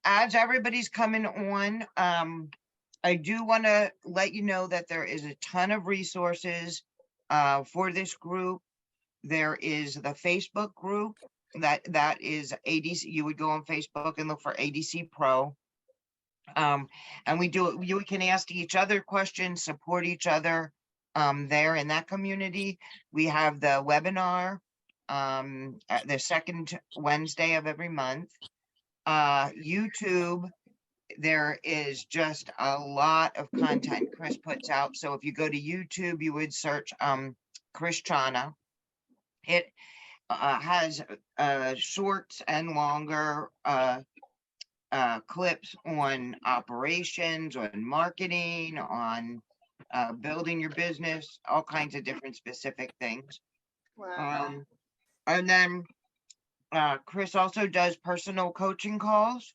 as everybody's coming on, I do want to let you know that there is a ton of resources for this group. There is the Facebook group that is ADC. You would go on Facebook and look for ADC Pro. And you can ask each other questions, support each other there in that community. We have the webinar at the second Wednesday of every month. YouTube, there is just a lot of content Kris puts out. So if you go to YouTube, you would search Kris Chana. It has shorts and longer clips on operations, on marketing, on building your business, all kinds of different specific things. Wow. And then Kris also does personal coaching calls.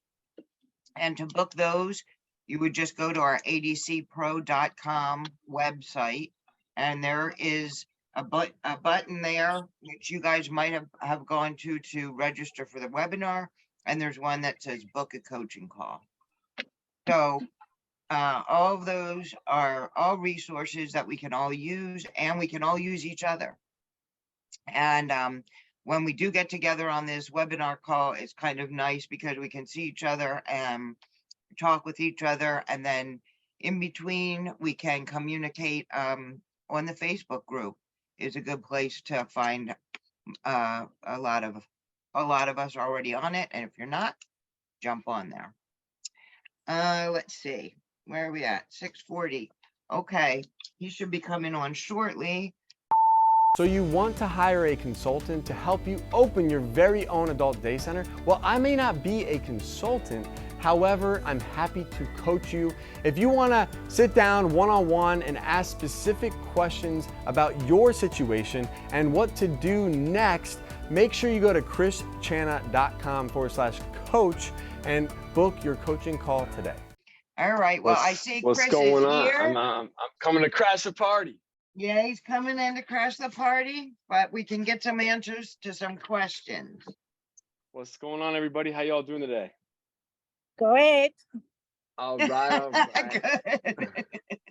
And to book those, you would just go to our adcpro.com website. And there is a button there, which you guys might have gone to register for the webinar. And there's one that says book a coaching call. So all of those are all resources that we can all use, and we can all use each other. And when we do get together on this webinar call, it's kind of nice because we can see each other and talk with each other. And then in between, we can communicate on the Facebook group. Is a good place to find a lot of us already on it. And if you're not, jump on there. Let's see, where are we at? 6:40. Okay, he should be coming on shortly. So you want to hire a consultant to help you open your very own adult day center? Well, I may not be a consultant. However, I'm happy to coach you. If you want to sit down one-on-one and ask specific questions about your situation and what to do next, make sure you go to krischana.com/coach and book your coaching call today. All right. Well, I see Kris what's going is on? here. I'm coming to crash the party. Yeah, he's coming in to crash the party, but we can get some answers to some questions. What's going on, everybody? How y'all doing today? Great. All right, all right. Good.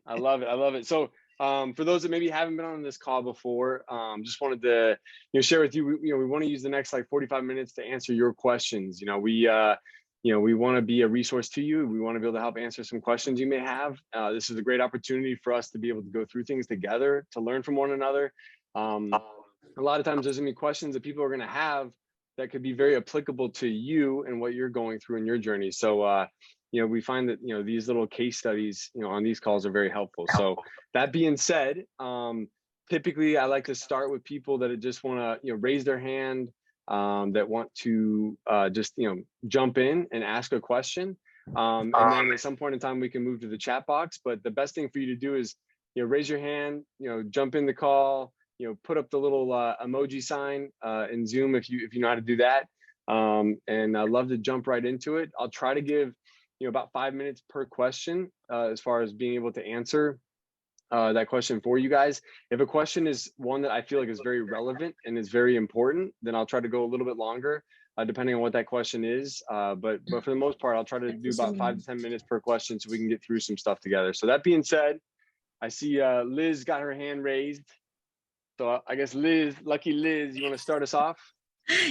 I love it. I love it. So for those that maybe haven't been on this call before, just wanted to share with you, we want to use the next like 45 minutes to answer your questions. We want to be a resource to you. We want to be able to help answer some questions you may have. This is a great opportunity for us to be able to go through things together, to learn from one another. A lot of times there's going to be questions that people are going to have that could be very applicable to you and what you're going through in your journey. So, we find that, these little case studies, on these calls are very helpful. So that being said, typically I like to start with people that just want to, raise their hand, that want to just, jump in and ask a question. And then at some point in time, we can move to the chat box. But the best thing for you to do is, raise your hand, jump in the call, put up the little emoji sign in Zoom if you know how to do that. And I'd love to jump right into it. I'll try to give, about 5 minutes per question as far as being able to answer that question for you guys. If a question is one that I feel like is very relevant and is very important, then I'll try to go a little bit longer, depending on what that question is. But for the most part, I'll try to do about 5 to 10 minutes per question so we can get through some stuff together. So that being said, I see Liz got her hand raised. So I guess Liz, lucky Liz, you want to start us off?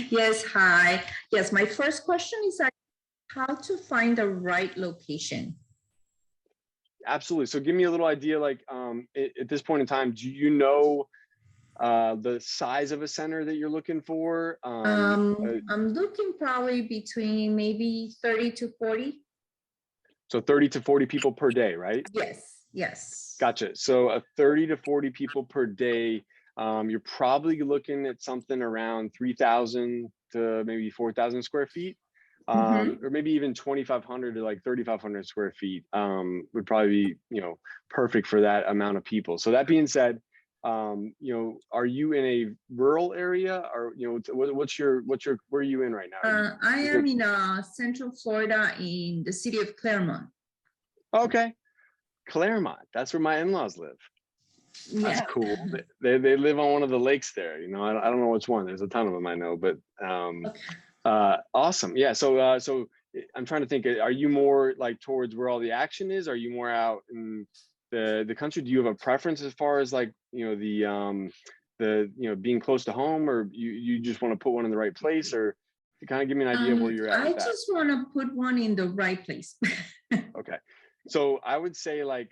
Yes, hi. Yes, my first question is how to find the right location. Absolutely. So give me a little idea, like at this point in time, do you know the size of a center that you're looking for? I'm looking probably between maybe 30 to 40. So 30 to 40 people per day, right? Yes. Gotcha. So 30 to 40 people per day, you're probably looking at something around 3,000 to maybe 4,000 square feet. Or maybe even 2,500 to like 3,500 square feet would probably be, perfect for that amount of people. So that being said, are you in a rural area, or where are you in right now? I am in Central Florida in the city of Claremont. Okay, Claremont. That's where my in-laws live. That's cool. They live on one of the lakes there. I don't know which one. There's a ton of them I know, but. Okay. Awesome. Yeah. So I'm trying to think, are you more like towards where all the action is? Are you more out in the country? Do you have a preference as far as like, being close to home, or you just want to put one in the right place, or to kind of give me an idea of where you're at I with that? just want to put one in the right place. Okay. So I would say like,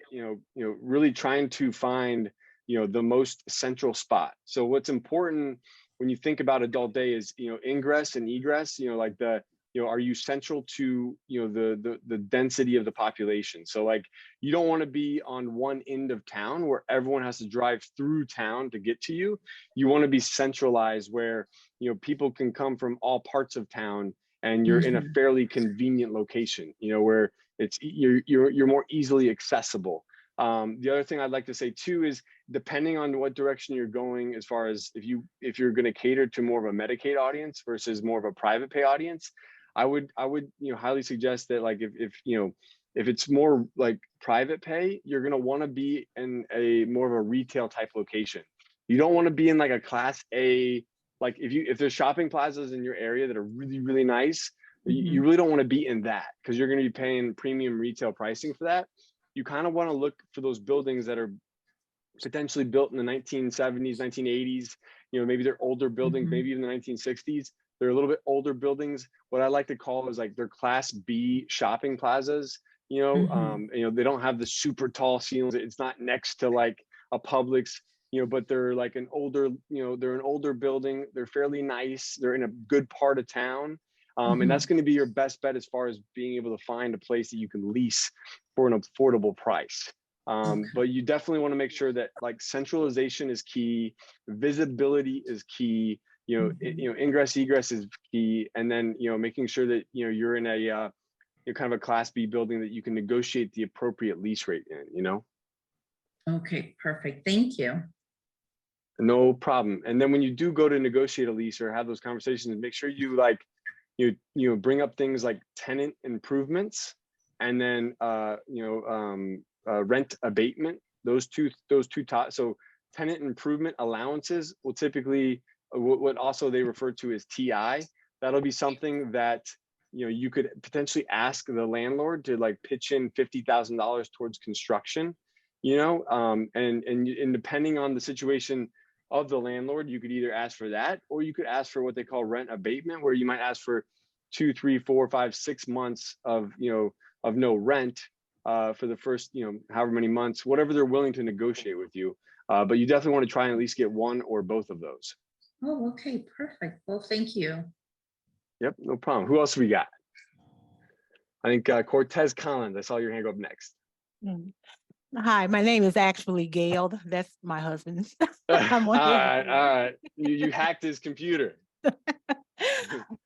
really trying to find, the most central spot. So what's important when you think about adult day is, ingress and egress, like are you central to, the density of the population? So like, you don't want to be on one end of town where everyone has to drive through town to get to you. You want to be centralized where, people can come from all parts of town and you're in a fairly convenient location, where you're more easily accessible. The other thing I'd like to say too is, depending on what direction you're going, as far as if you're going to cater to more of a Medicaid audience versus more of a private pay audience, I would highly suggest that like if it's more like private pay, you're going to want to be in a more of a retail type location. You don't want to be in like a class A, like if there's shopping plazas in your area that are really, really nice, you really don't want to be in that, because you're going to be paying premium retail pricing for that. You kind of want to look for those buildings that are potentially built in the 1970s, 1980s, maybe they're older buildings, maybe even the 1960s. They're a little bit older buildings. What I like to call is like they're class B shopping plazas. They don't have the super tall ceilings. It's not next to like a Publix, but they're like an older, they're an older building. They're fairly nice. They're in a good part of town. And that's going to be your best bet as far as being able to find a place that you can lease for an affordable price. But you definitely want to make sure that like centralization is key, visibility is key, ingress egress is key, and then making sure that you're in a kind of a class B building that you can negotiate the appropriate lease rate in. Okay, perfect. Thank you. No problem. And then when you do go to negotiate a lease or have those conversations, make sure you like bring up things like tenant improvements, and then rent abatement. Those two top. So tenant improvement allowances will typically, what also they refer to as TI. That'll be something that you could potentially ask the landlord to like pitch in $50,000 towards construction. And depending on the situation of the landlord, you could either ask for that, or you could ask for what they call rent abatement, where you might ask for 2, 3, 4, 5, 6 months of no rent for the first however many months, whatever they're willing to negotiate with you. But you definitely want to try and at least get one or both of those. Oh, okay, perfect. Well, thank you. Yep, no problem. Who else we got? I think Cortez Collins. I saw your hand go up next. Hi, my name is actually Gail. That's my husband. All right. You hacked his computer.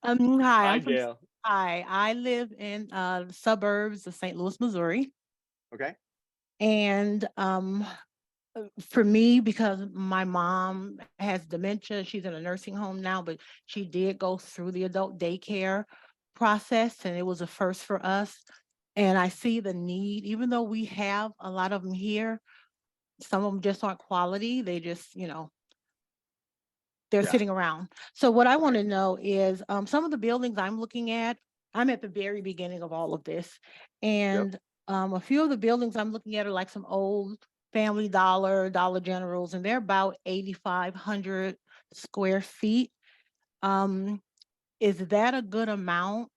Hi, Gail. Hi, I live in the suburbs of St. Louis, Missouri. Okay. And for me, because my mom has dementia, she's in a nursing home now, but she did go through the adult daycare process, and it was a first for us. And I see the need, even though we have a lot of them here, some of them just aren't quality. They just, they're sitting around. So what I want to know is some of the buildings I'm looking at, I'm at the very beginning of all of this. And a few of the buildings I'm looking at are like some old Family Dollar, Dollar Generals, and they're about 8,500 square feet. Is that a good amount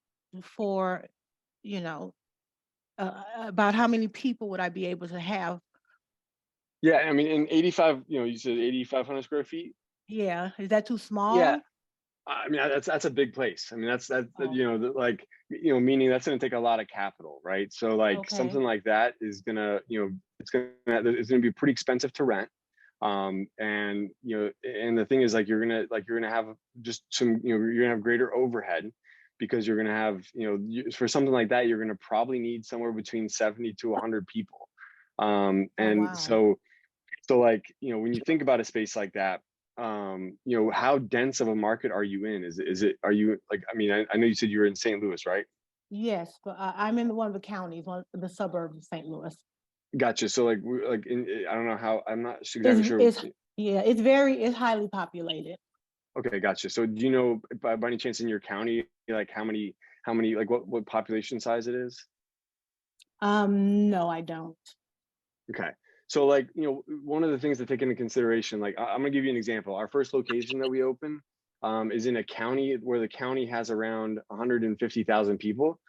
for, about how many people would I be able to have? Yeah, I mean, in 85, you said 8,500 square feet. Yeah, is that too small? Yeah, I mean, that's a big place. I mean, that's meaning that's going to take a lot of capital, right? So like something like that is gonna, it's gonna be pretty expensive to rent. And the thing is, like you're gonna have just some, you're gonna have greater overhead, because you're gonna have, for something like that, you're gonna probably need somewhere between 70 to 100 people. So like, when you think about a space like that, how dense of a market are you in? Are you like, I mean, I know you said you were in St. Louis, right? Yes, but I'm in one of the counties, one of the suburbs of St. Louis. Gotcha. So like, I don't know how, I'm not exactly sure. It's highly populated. Okay, gotcha. So do you know by any chance in your county, like how many how many, like what population size it is? No, I don't. Okay. So like, you know, one of the things to take into consideration, like I'm gonna give you an example. Our first location that we opened is in a county where the county has around 150,000 people.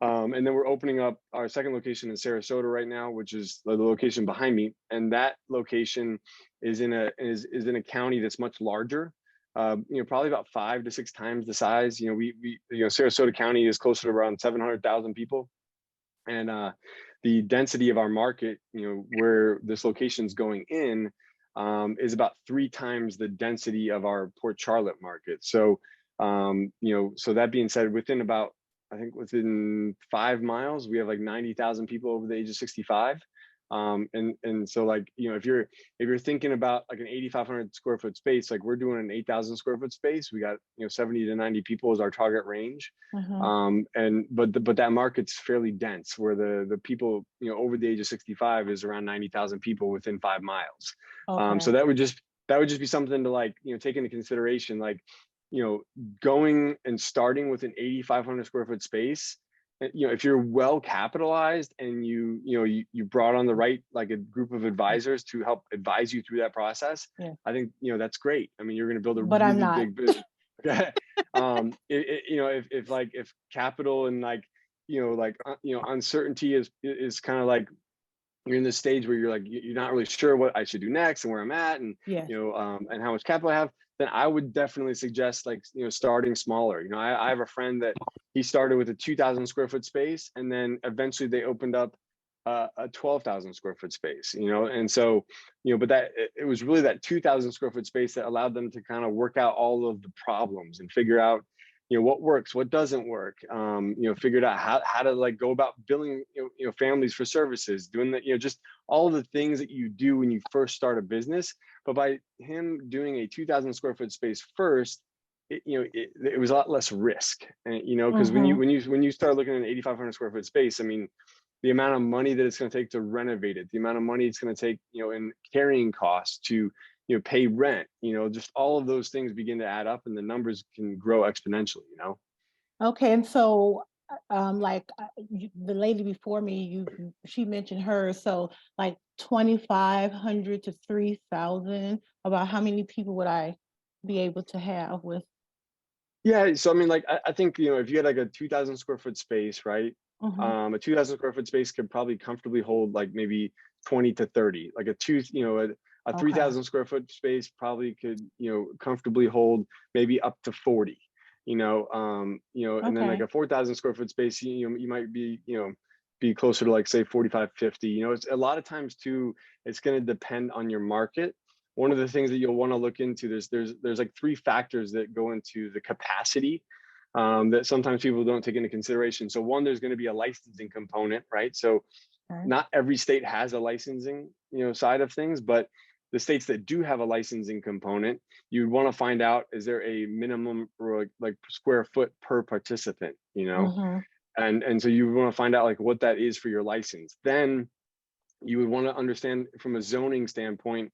And then we're opening up our second location in Sarasota right now, which is the location behind me. And that location is in a county that's much larger. You know, probably about 5 to 6 times the size. You know, Sarasota County is closer to around 700,000 people. And the density of our market, you know, where this location's going in, is about 3 times the density of our Port Charlotte market. So, you know, so that being said, within 5 miles, we have like 90,000 people over the age of 65. And so like, you know, if you're thinking about like an 8,500 square foot space, like we're doing an 8,000 square foot space, we got, you know, 70 to 90 people is our target range. But that market's fairly dense, where the people, you know, over the age of 65 is around 90,000 people within 5 miles. Okay. So that would just be something to like, you know, take into consideration, like, you know, going and starting with an 8,500 square foot space. You know, if you're well capitalized and you brought on the right, like a group of advisors to help advise you through that process, Yeah. I think, you know, that's great. I mean, you're going to build a But I'm really not. big business. You know, if capital and like, you know, like, you know, uncertainty is kind of like, you're in this stage where you're like, you're not really sure what I should do next and where I'm at, and, Yes. you know, and how much capital I have, then I would definitely suggest, like, you know, starting smaller. You know, I have a friend that he started with a 2,000 square foot space, and then eventually they opened up a 12,000 square foot space, you know. And so, you know, but it was really that 2,000 square foot space that allowed them to kind of work out all of the problems and figure out, you know, what works, what doesn't work, you know, figured out how to like go about billing, you know, families for services, doing that, you know, just all the things that you do when you first start a business. But by him doing a 2,000 square foot space first, it was a lot less risk, and, you know, because when you start looking at an 8,500 square foot space, I mean, the amount of money that it's going to take to renovate it, the amount of money it's going to take, you know, in carrying costs to, you know, pay rent, you know, just all of those things begin to add up, and the numbers can grow exponentially, you know. Okay, and so the lady before me, she mentioned hers. So like 2,500 to 3,000. About how many people would I be able to have with? Yeah, so I mean, like, I think, you know, if you had like a 2,000 square foot space, right? Mhm. A 2,000 square foot space could probably comfortably hold like maybe 20 to 30. Like a 3,000 square foot space probably could, you know, comfortably hold maybe up to 40. You know, and then like Okay. a 4,000 square foot space, you know, you might be, you know, be closer to like say 45, 50. You know, it's a lot of times too, it's going to depend on your market. One of the things that you'll want to look into, there's like 3 factors that go into the capacity, that sometimes people don't take into consideration. So one, there's going to be a licensing component, right? So Okay. not every state has a licensing, you know, side of things, but the states that do have a licensing component, you'd want to find out, is there a minimum or like square foot per participant, you know? Mhm. And so you want to find out like what that is for your license. Then you would want to understand from a zoning standpoint,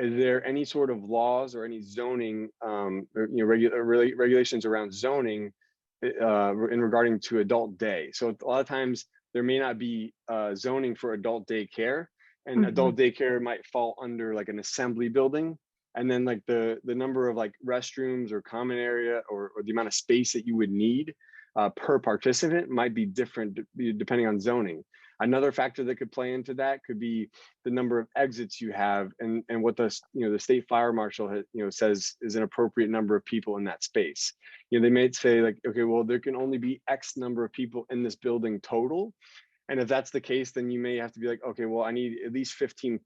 is there any sort of laws or any zoning, or, you know, regulations around zoning in regarding to adult day? So a lot of times there may not be zoning for adult daycare, and adult daycare might fall under like an assembly building. And then like the number of like restrooms or common area, or the amount of space that you would need per participant might be different depending on zoning. Another factor that could play into that could be the number of exits you have, and what the state fire marshal has, you know, says is an appropriate number of people in that space. You know, they may say like, okay, well, there can only be X number of people in this building total. And if that's the case, then you may have to be like, okay, well, I need at least 15,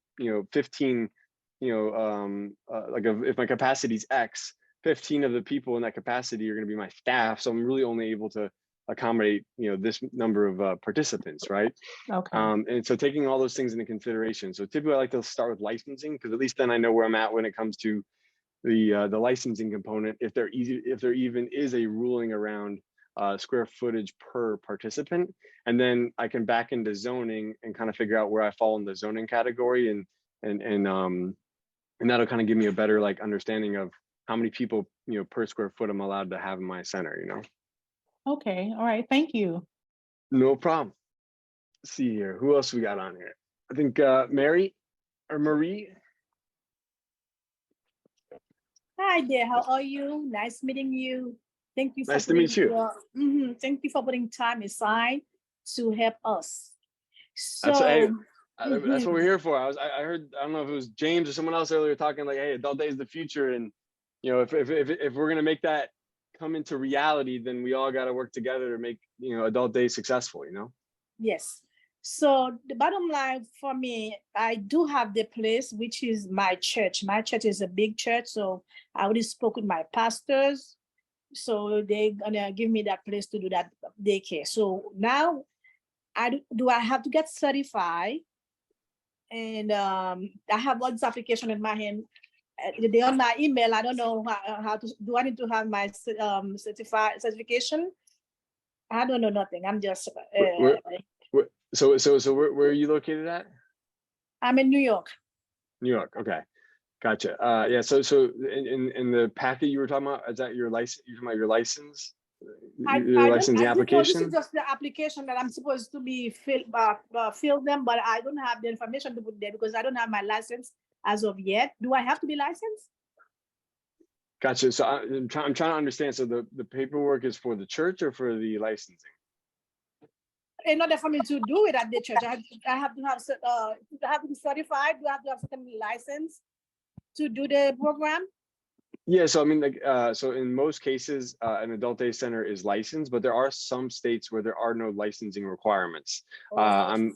if my capacity is X, 15 of the people in that capacity are going to be my staff. So I'm really only able to accommodate, you know, this number of participants, right? Okay. And so taking all those things into consideration. So typically I like to start with licensing, because at least then I know where I'm at when it comes to the licensing component, if there even is a ruling around square footage per participant. And then I can back into zoning and kind of figure out where I fall in the zoning category, and that'll kind of give me a better like understanding of how many people, you know, per square foot I'm allowed to have in my center, you know. Okay, all right, thank you. No problem. Let's see here, who else we got on here? I think Mary or Marie. Hi there, how are you? Nice meeting you. Thank you for Nice to meet you. thank you for putting time aside to help us. That's hey, So, that's what we're here for. I heard, I don't know if it was James or someone else earlier talking like, hey, adult day is the future, and you know, if we're gonna make that come into reality, then we all got to work together to make, you know, adult day successful. You know. yes. So the bottom line for me, I do have the place, which is my church. My church is a big church, so I already spoke with my pastors. So they're gonna give me that place to do that daycare. So now I have to get certified, and I have all this application in my hand. They on my email. I don't know how to do. I need to have my certification. I don't know nothing. I'm just So where are you located at? I'm in New York. New York. Okay. Gotcha. Yeah. So in the packet you were talking about, is that your license? You're talking about your license, your licensing application? This is just the application that I'm supposed to be fill them, but I don't have the information to put there because I don't have my license as of yet. Do I have to be licensed? Gotcha. So I'm trying to understand. So the paperwork is for the church or for the licensing? In order for me to do it at the church, I have to be certified. Do I have to have certain license to do the program? Yeah, so I mean, like, so in most cases, an adult day center is licensed, but there are some states where there are no licensing requirements. I'm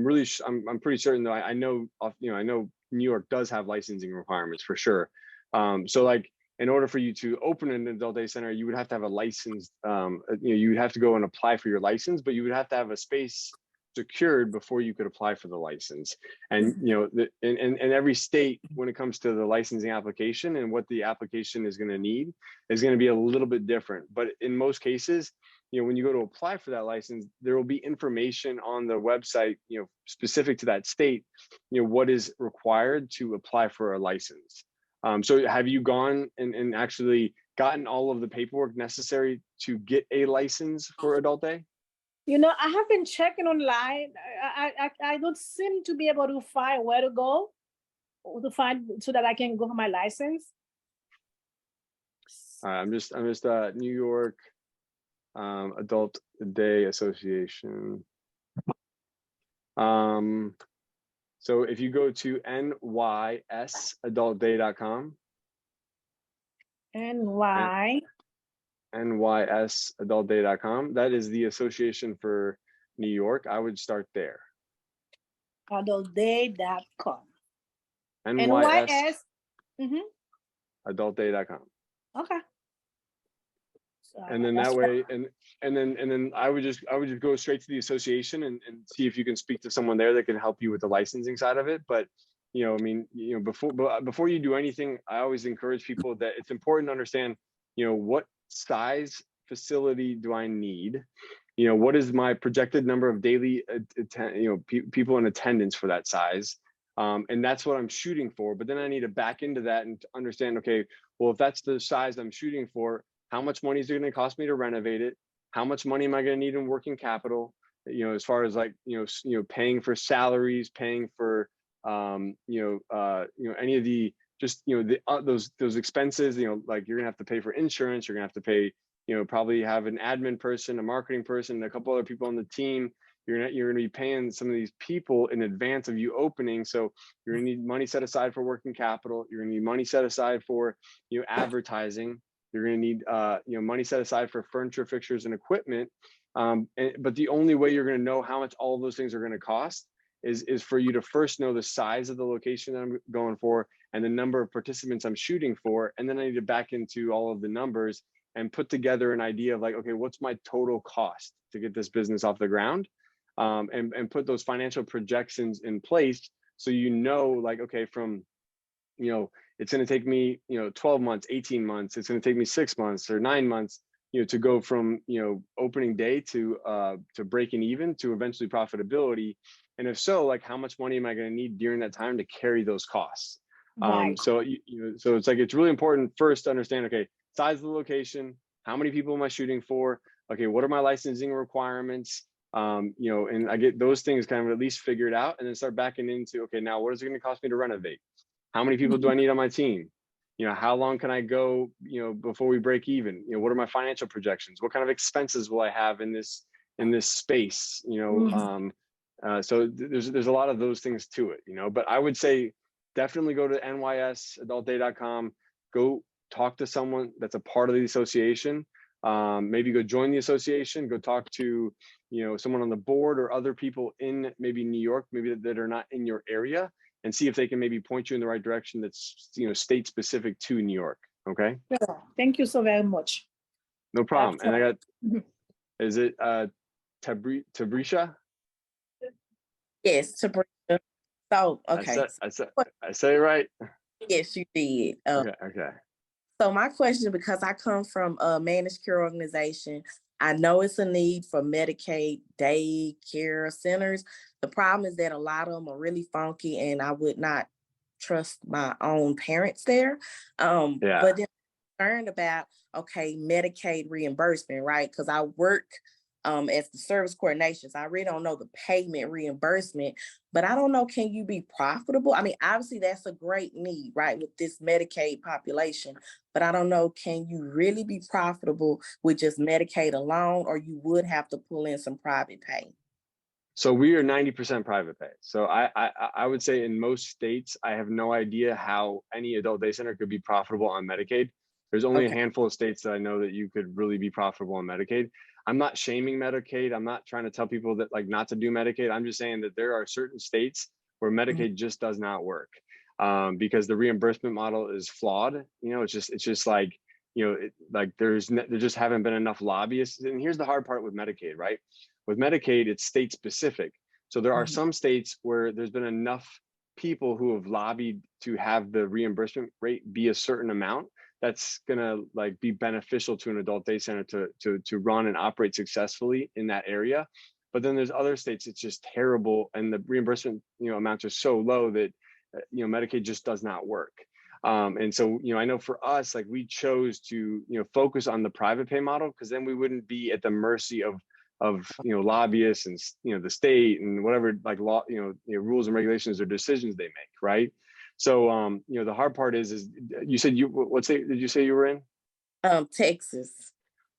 pretty certain though. I know, you know, I know New York does have licensing requirements for sure. So like, in order for you to open an adult day center, you would have to have a license. You know, you would have to go and apply for your license, but you would have to have a space secured before you could apply for the license. And you know, in every state, when it comes to the licensing application and what the application is going to need, is going to be a little bit different. But in most cases, you know, when you go to apply for that license, there will be information on the website, you know, specific to that state, you know, what is required to apply for a license. So have you gone and actually gotten all of the paperwork necessary to get a license for adult day? You know, I have been checking online. I don't seem to be able to find where to go to find so that I can go for my license. I'm just New York Adult Day Association. So if you go to nysadultday.com. nysadultday.com. That is the association for New York. I would start there. Adultday.com. NYS. Adultday.com. Okay. So and then that way, and then I would just go straight to the association and see if you can speak to someone there that can help you with the licensing side of it. But you know, I mean, you know, before you do anything, I always encourage people that it's important to understand, you know, what size facility do I need? You know, what is my projected number of daily, people in attendance for that size? And that's what I'm shooting for. But then I need to back into that and understand, okay, well, if that's the size I'm shooting for, how much money is it going to cost me to renovate it? How much money am I going to need in working capital? You know, as far as like, paying for salaries, paying for, any of the, just, those expenses, like you're gonna have to pay for insurance, you're gonna have to pay, probably have an admin person, a marketing person, a couple other people on the team. You're gonna be paying some of these people in advance of you opening. So you're gonna need money set aside for working capital. You're gonna need money set aside for, advertising. You're gonna need, money set aside for furniture, fixtures, and equipment. But the only way you're gonna know how much all of those things are gonna cost is for you to first know the size of the location that I'm going for and the number of participants I'm shooting for. And then I need to back into all of the numbers and put together an idea of like, okay, what's my total cost to get this business off the ground? And put those financial projections in place. So, like, okay, from, it's going to take me, 12 months, 18 months, it's going to take me 6 months or 9 months, to go from, opening day to breaking even to eventually profitability. And if so, like, how much money am I going to need during that time to carry those costs? Right. So it's like, it's really important first to understand, okay, size of the location, how many people am I shooting for? okay, what are my licensing requirements? You know, and I get those things kind of at least figured out, and then start backing into, okay, now what is it going to cost me to renovate? How many people do I need on my team? You know, how long can I go, you know, before we break even? You know, what are my financial projections? What kind of expenses will I have in this space? You know, so there's a lot of those things to it, you know, but I would say definitely go to nysadultday.com, go talk to someone that's a part of the association. Maybe go join the association, go talk to, you know, someone on the board or other people in maybe New York, maybe that are not in your area, and see if they can maybe point you in the right direction that's, you know, state specific to New York. Okay. Yeah, thank you so very much. No problem. And I got, Mhm. is it Tabrisha? Yes, to bring up. So, okay. I say it right. Yes, you did. Okay. So my question, because I come from a managed care organization, I know it's a need for Medicaid day care centers. The problem is that a lot of them are really funky, and I would not trust my own parents there. Yeah. But then I'm concerned about, okay, Medicaid reimbursement, right? Because I work as the service coordination. So I really don't know the payment reimbursement, but I don't know, can you be profitable? I mean, obviously that's a great need, right, with this Medicaid population, but I don't know, can you really be profitable with just Medicaid alone, or you would have to pull in some private pay? So we are 90% private pay. So I would say in most states, I have no idea how any adult day center could be profitable on Medicaid. There's only a handful of states that I know that you could really be profitable on Medicaid. I'm not shaming Medicaid. I'm not trying to tell people that like not to do Medicaid. I'm just saying that there are certain states where Medicaid just does not work because the reimbursement model is flawed. You know, it's just like, you know, like there just haven't been enough lobbyists. And here's the hard part with Medicaid, right? With Medicaid, it's state specific. So there are some states where there's been enough people who have lobbied to have the reimbursement rate be a certain amount that's gonna like be beneficial to an adult day center to run and operate successfully in that area. But then there's other states it's just terrible, and the reimbursement, you know, amounts are so low that you know, Medicaid just does not work. And so, you know, I know for us, like we chose to, you know, focus on the private pay model because then we wouldn't be at the mercy of you know, lobbyists and, you know, the state and whatever like law, you know, rules and regulations or decisions they make, right? So you know, the hard part is you said what state did you say you were in? Texas.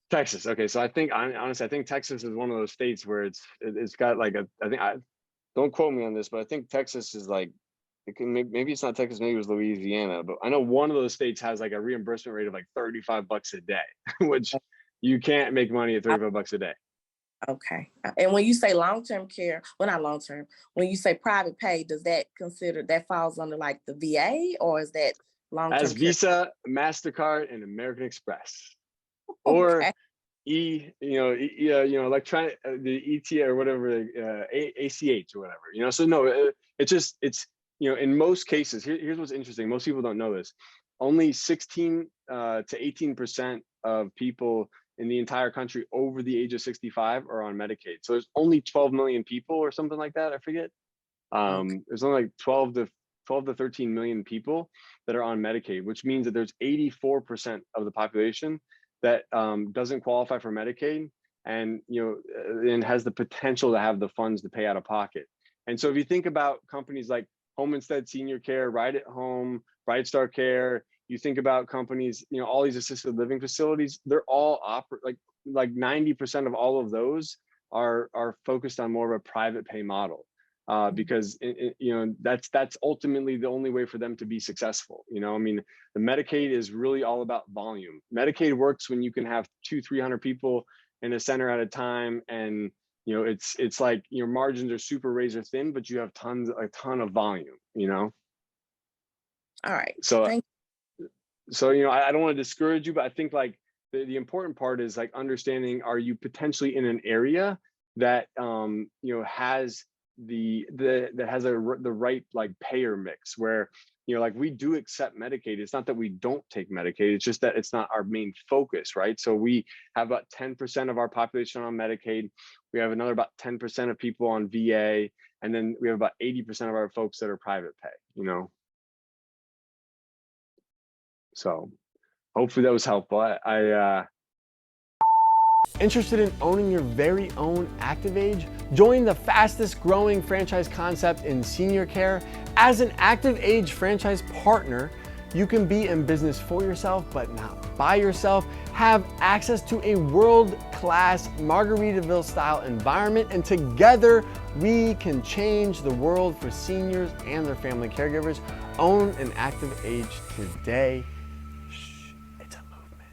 Texas. Okay, so I think honestly, I think Texas is one of those states where it's got like don't quote me on this, but I think Texas is like, maybe it's not Texas, maybe it was Louisiana, but I know one of those states has like a reimbursement rate of like $35 a day, which you can't make money at $35 a day. Okay. And when you say long-term care, well, not long-term, when you say private pay, does that falls under like the VA, or is that long-term As care? Visa, MasterCard, and American Express, or you know, electronic, the ETA or whatever, ACH or whatever, you know. So no, it's you know, in most cases, here's what's interesting. Most people don't know this. Only 16 to 18% of people in the entire country over the age of 65 are on Medicaid. So there's only 12 million people or something like that. I forget. There's only like 12 to 13 million people that are on Medicaid, which means that there's 84% of the population that doesn't qualify for Medicaid, and you know, and has the potential to have the funds to pay out of pocket. And so if you think about companies like Home Instead Senior Care, Right at Home, Bright Star Care, you think about companies, you know, all these assisted living facilities, they're all like 90% of all of those are focused on more of a private pay model. Because you know, that's ultimately the only way for them to be successful. You know, I mean, the Medicaid is really all about volume. Medicaid works when you can have 200-300 people in a center at a time, and you know, it's like your margins are super razor thin, but you have a ton of volume. You know. All right. So you know, I don't want to discourage you, but I think like the important part is like understanding, are you potentially in an area that you know, has the right like payer mix, where you know, like we do accept Medicaid. It's not that we don't take Medicaid, it's just that it's not our main focus, right? So we have about 10% of our population on Medicaid. We have another about 10% of people on VA, and then we have about 80% of our folks that are private pay, you know. So hopefully that was helpful. Interested in owning your very own ActivAge? Join the fastest growing franchise concept in senior care. As an ActivAge franchise partner, you can be in business for yourself, but not by yourself. Have access to a world-class Margaritaville style environment, and together we can change the world for seniors and their family caregivers. Own an ActivAge today. Shh, it's a movement.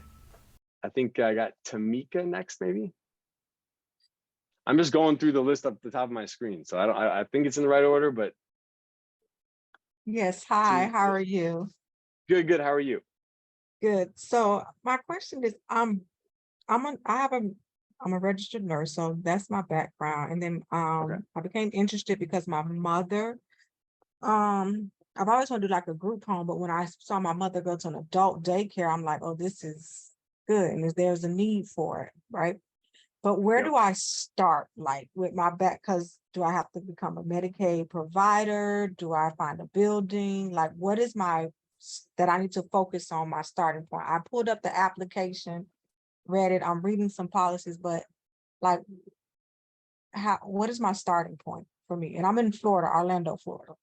I think I got Tamika next, maybe. I'm just going through the list up the top of my screen, so I think it's in the right order, but. Yes, hi, how are you? Good. How are you? Good. So my question is, I'm a registered nurse, so that's my background. And then Okay. I became interested because my mother, I've always wanted to do like a group home, but when I saw my mother go to an adult daycare, I'm like, oh, this is good, and there's a need for it, right? But where Yep. do I start, like with my back? Because do I have to become a Medicaid provider? Do I find a building? Like, what is that I need to focus on my starting point? I pulled up the application, read it. I'm reading some policies, but like, what is my starting point for me? And I'm in Florida, Orlando, Florida.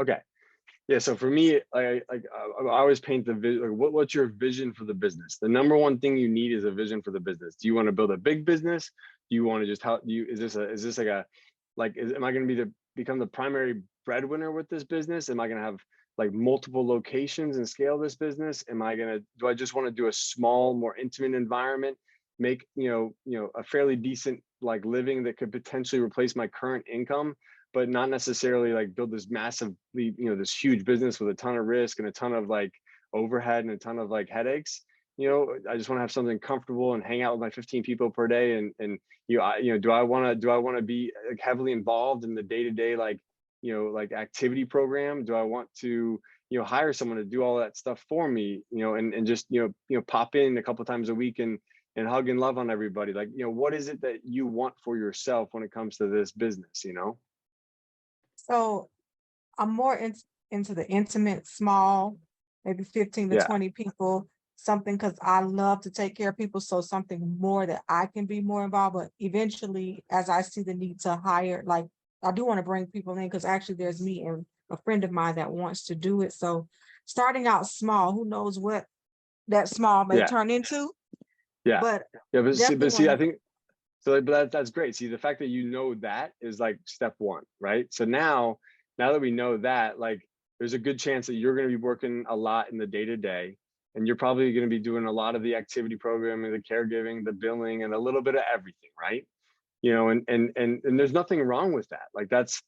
Okay. Yeah. So for me, I always paint the vision. Like, what's your vision for the business? The number one thing you need is a vision for the business. Do you want to build a big business? Do you want to just is this like am I going to become the primary breadwinner with this business? Am I going to have like multiple locations and scale this business? Do I just want to do a small, more intimate environment, make, a fairly decent like living that could potentially replace my current income, but not necessarily like build this massive, this huge business with a ton of risk and a ton of like overhead and a ton of like headaches. I just want to have something comfortable and hang out with my 15 people per day. Do I want to be like heavily involved in the day-to-day, like activity program? Do I want to, hire someone to do all that stuff for me, and just, pop in a couple times a week and hug and love on everybody? Like, what is it that you want for yourself when it comes to this business, So I'm more into the intimate, small, maybe 15 to Yeah. 20 people, something, because I love to take care of people. So something more that I can be more involved. But eventually, as I see the need to hire, like I do want to bring people in, because actually there's me and a friend of mine that wants to do it. So starting out small, who knows what that small may Yeah. turn into. Yeah. But Yeah. But see, I definitely think so, but that's great. See, the fact that that is like step one, right? So now that we know that, like, there's a good chance that you're going to be working a lot in the day to day, and you're probably going to be doing a lot of the activity programming, the caregiving, the billing, and a little bit of everything, right? And there's nothing wrong with that. Like that's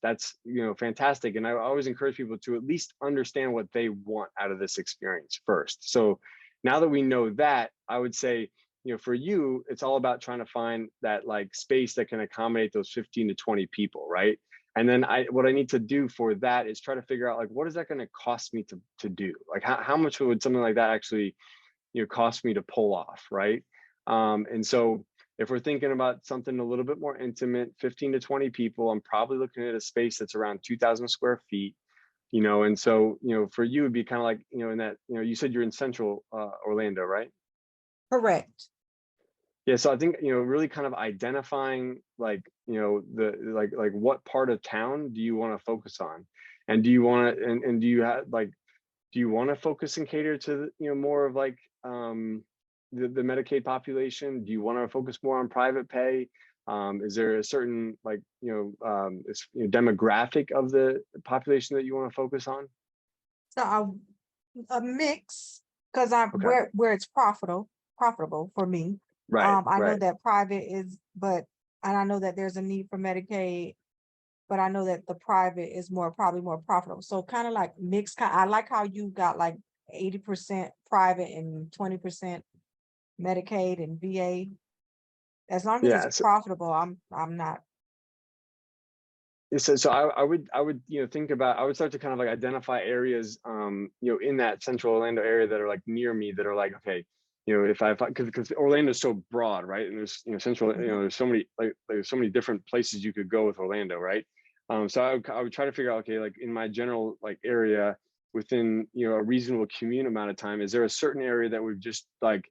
fantastic. And I always encourage people to at least understand what they want out of this experience first. So now that we know that, I would say, for you, it's all about trying to find that like space that can accommodate those 15 to 20 people, right? And then what I need to do for that is try to figure out, like, what is that going to cost me to do? Like, how much would something like that actually, cost me to pull off, right? And so if we're thinking about something a little bit more intimate, 15 to 20 people, I'm probably looking at a space that's around 2,000 square feet, and so, for you, it'd be kind of like, in that, you said you're in central Orlando, right? correct. Yeah, so I think, really kind of identifying like, like what part of town do you want to focus on? And do you want to, and do you have like, do you want to focus and cater to, more of like the Medicaid population? Do you want to focus more on private pay? Is there a certain like, demographic of the population that you want to focus on? So a mix, because Okay. where it's profitable for me. Right, I know right. that private is, and I know that there's a need for Medicaid, but I know that the private is probably more profitable. So kind of like mixed. I like how you got like 80% private and 20% Medicaid and VA. As long as Yeah. it's profitable, I'm not. So I would think about, I would start to kind of like identify areas in that central Orlando area that are like near me, that are like, okay, if because Orlando is so broad, right? And there's central, there's so many there's so many different places you could go with Orlando, right? So I would try to figure out, okay, like in my general like area within a reasonable commute amount of time, is there a certain area that we've just like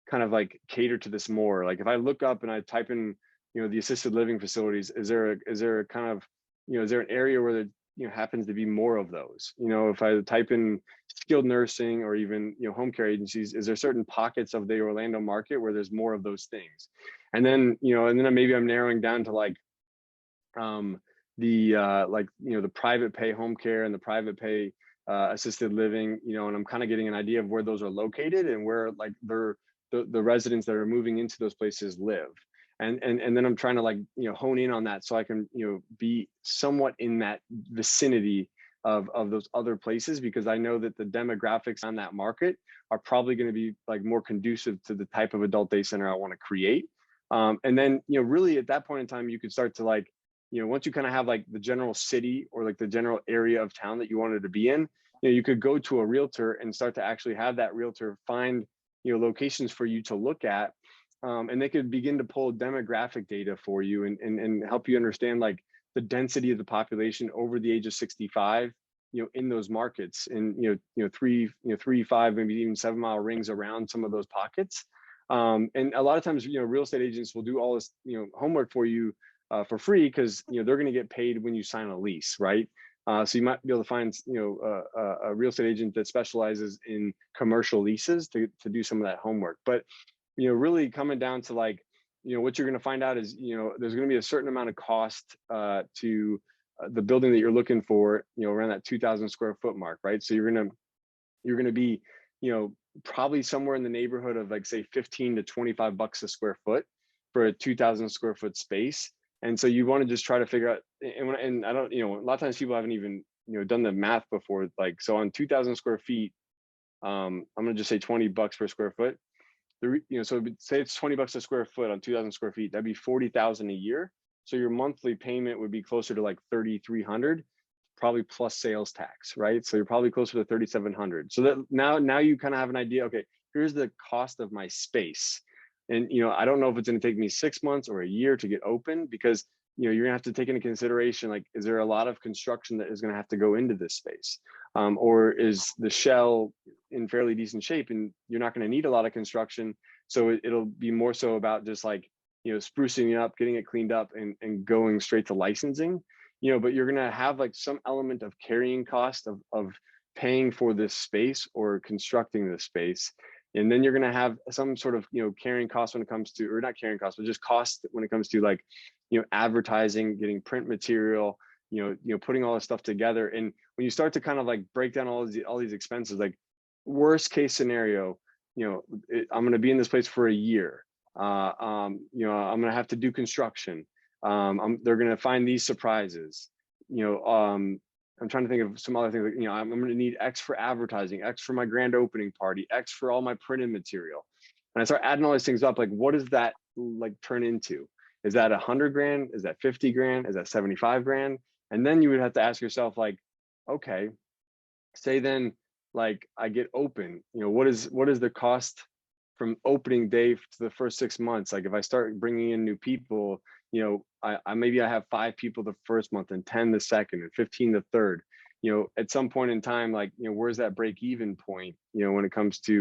kind of like cater to this more. Like if I look up and I type in, you know, the assisted living facilities, is there a kind of, you know, is there an area where there, you know, happens to be more of those? You know, if I type in skilled nursing or even, you know, home care agencies, is there certain pockets of the Orlando market where there's more of those things? And then, you know, and then maybe I'm narrowing down to like like, you know, the private pay home care and the private pay assisted living, you know, and I'm kind of getting an idea of where those are located and where like the residents that are moving into those places live. And then I'm trying to like, you know, hone in on that so I can, you know, be somewhat in that vicinity of those other places, because I know that the demographics on that market are probably going to be like more conducive to the type of adult day center I want to create. And then, you know, really at that point in time, you could start to like, you know, once you kind of have like the general city or like the general area of town that you wanted to be in, you know, you could go to a realtor and start to actually have that realtor find, you know, locations for you to look at. And they could begin to pull demographic data for you and help you understand like the density of the population over the age of 65, you know, in those markets, and you know 3, 5, maybe even 7 mile rings around some of those pockets. And a lot of times, you know, real estate agents will do all this, you know, homework for you for free, because you know they're going to get paid when you sign a lease, right? So you might be able to find, you know, a real estate agent that specializes in commercial leases to do some of that homework. But you know, really coming down to like, you know, what you're going to find out is, you know, there's going to be a certain amount of cost to the building that you're looking for, you know, around that 2,000 square foot mark, right? So you're going to be, you know, probably somewhere in the neighborhood of like say 15 to 25 bucks a square foot for a 2,000 square foot space. And so you want to just try to figure out, and I don't, you know, a lot of times people haven't even, you know, done the math before. Like, so on 2,000 square feet, I'm going to just say 20 bucks per square foot. You know, so say it's 20 bucks a square foot on 2,000 square feet, that'd be 40,000 a year. So your monthly payment would be closer to like 3,300, probably plus sales tax, right? So you're probably closer to 3,700. So that now you kind of have an idea. Okay, here's the cost of my space, and you know, I don't know if it's going to take me 6 months or a year to get open, because you know you're gonna have to take into consideration like, is there a lot of construction that is going to have to go into this space, or is the shell in fairly decent shape and you're not going to need a lot of construction? So it'll be more so about just like, you know, sprucing it up, getting it cleaned up, and going straight to licensing, you know. But you're going to have like some element of carrying cost of paying for this space or constructing this space. And then you're going to have some sort of, you know, carrying cost when it comes to, or not carrying cost, but just cost when it comes to like, you know, advertising, getting print material, you know, putting all this stuff together. And when you start to kind of like break down all these expenses, like worst case scenario, you know, I'm going to be in this place for a year. You know, I'm going to have to do construction. They're going to find these surprises, you know. I'm trying to think of some other things, like, you know, I'm going to need X for advertising, X for my grand opening party, X for all my printed material. And I start adding all these things up, like, what does that like turn into? Is that 100 grand? Is that 50 grand? Is that 75 grand? And then you would have to ask yourself, like, okay, say then, like I get open, you know, what is the cost from opening day to the first 6 months? Like if I start bringing in new people, you know, I maybe I have 5 people the first month and 10 the second and 15 the third. You know, at some point in time, like, you know, where's that break even point, you know, when it comes to,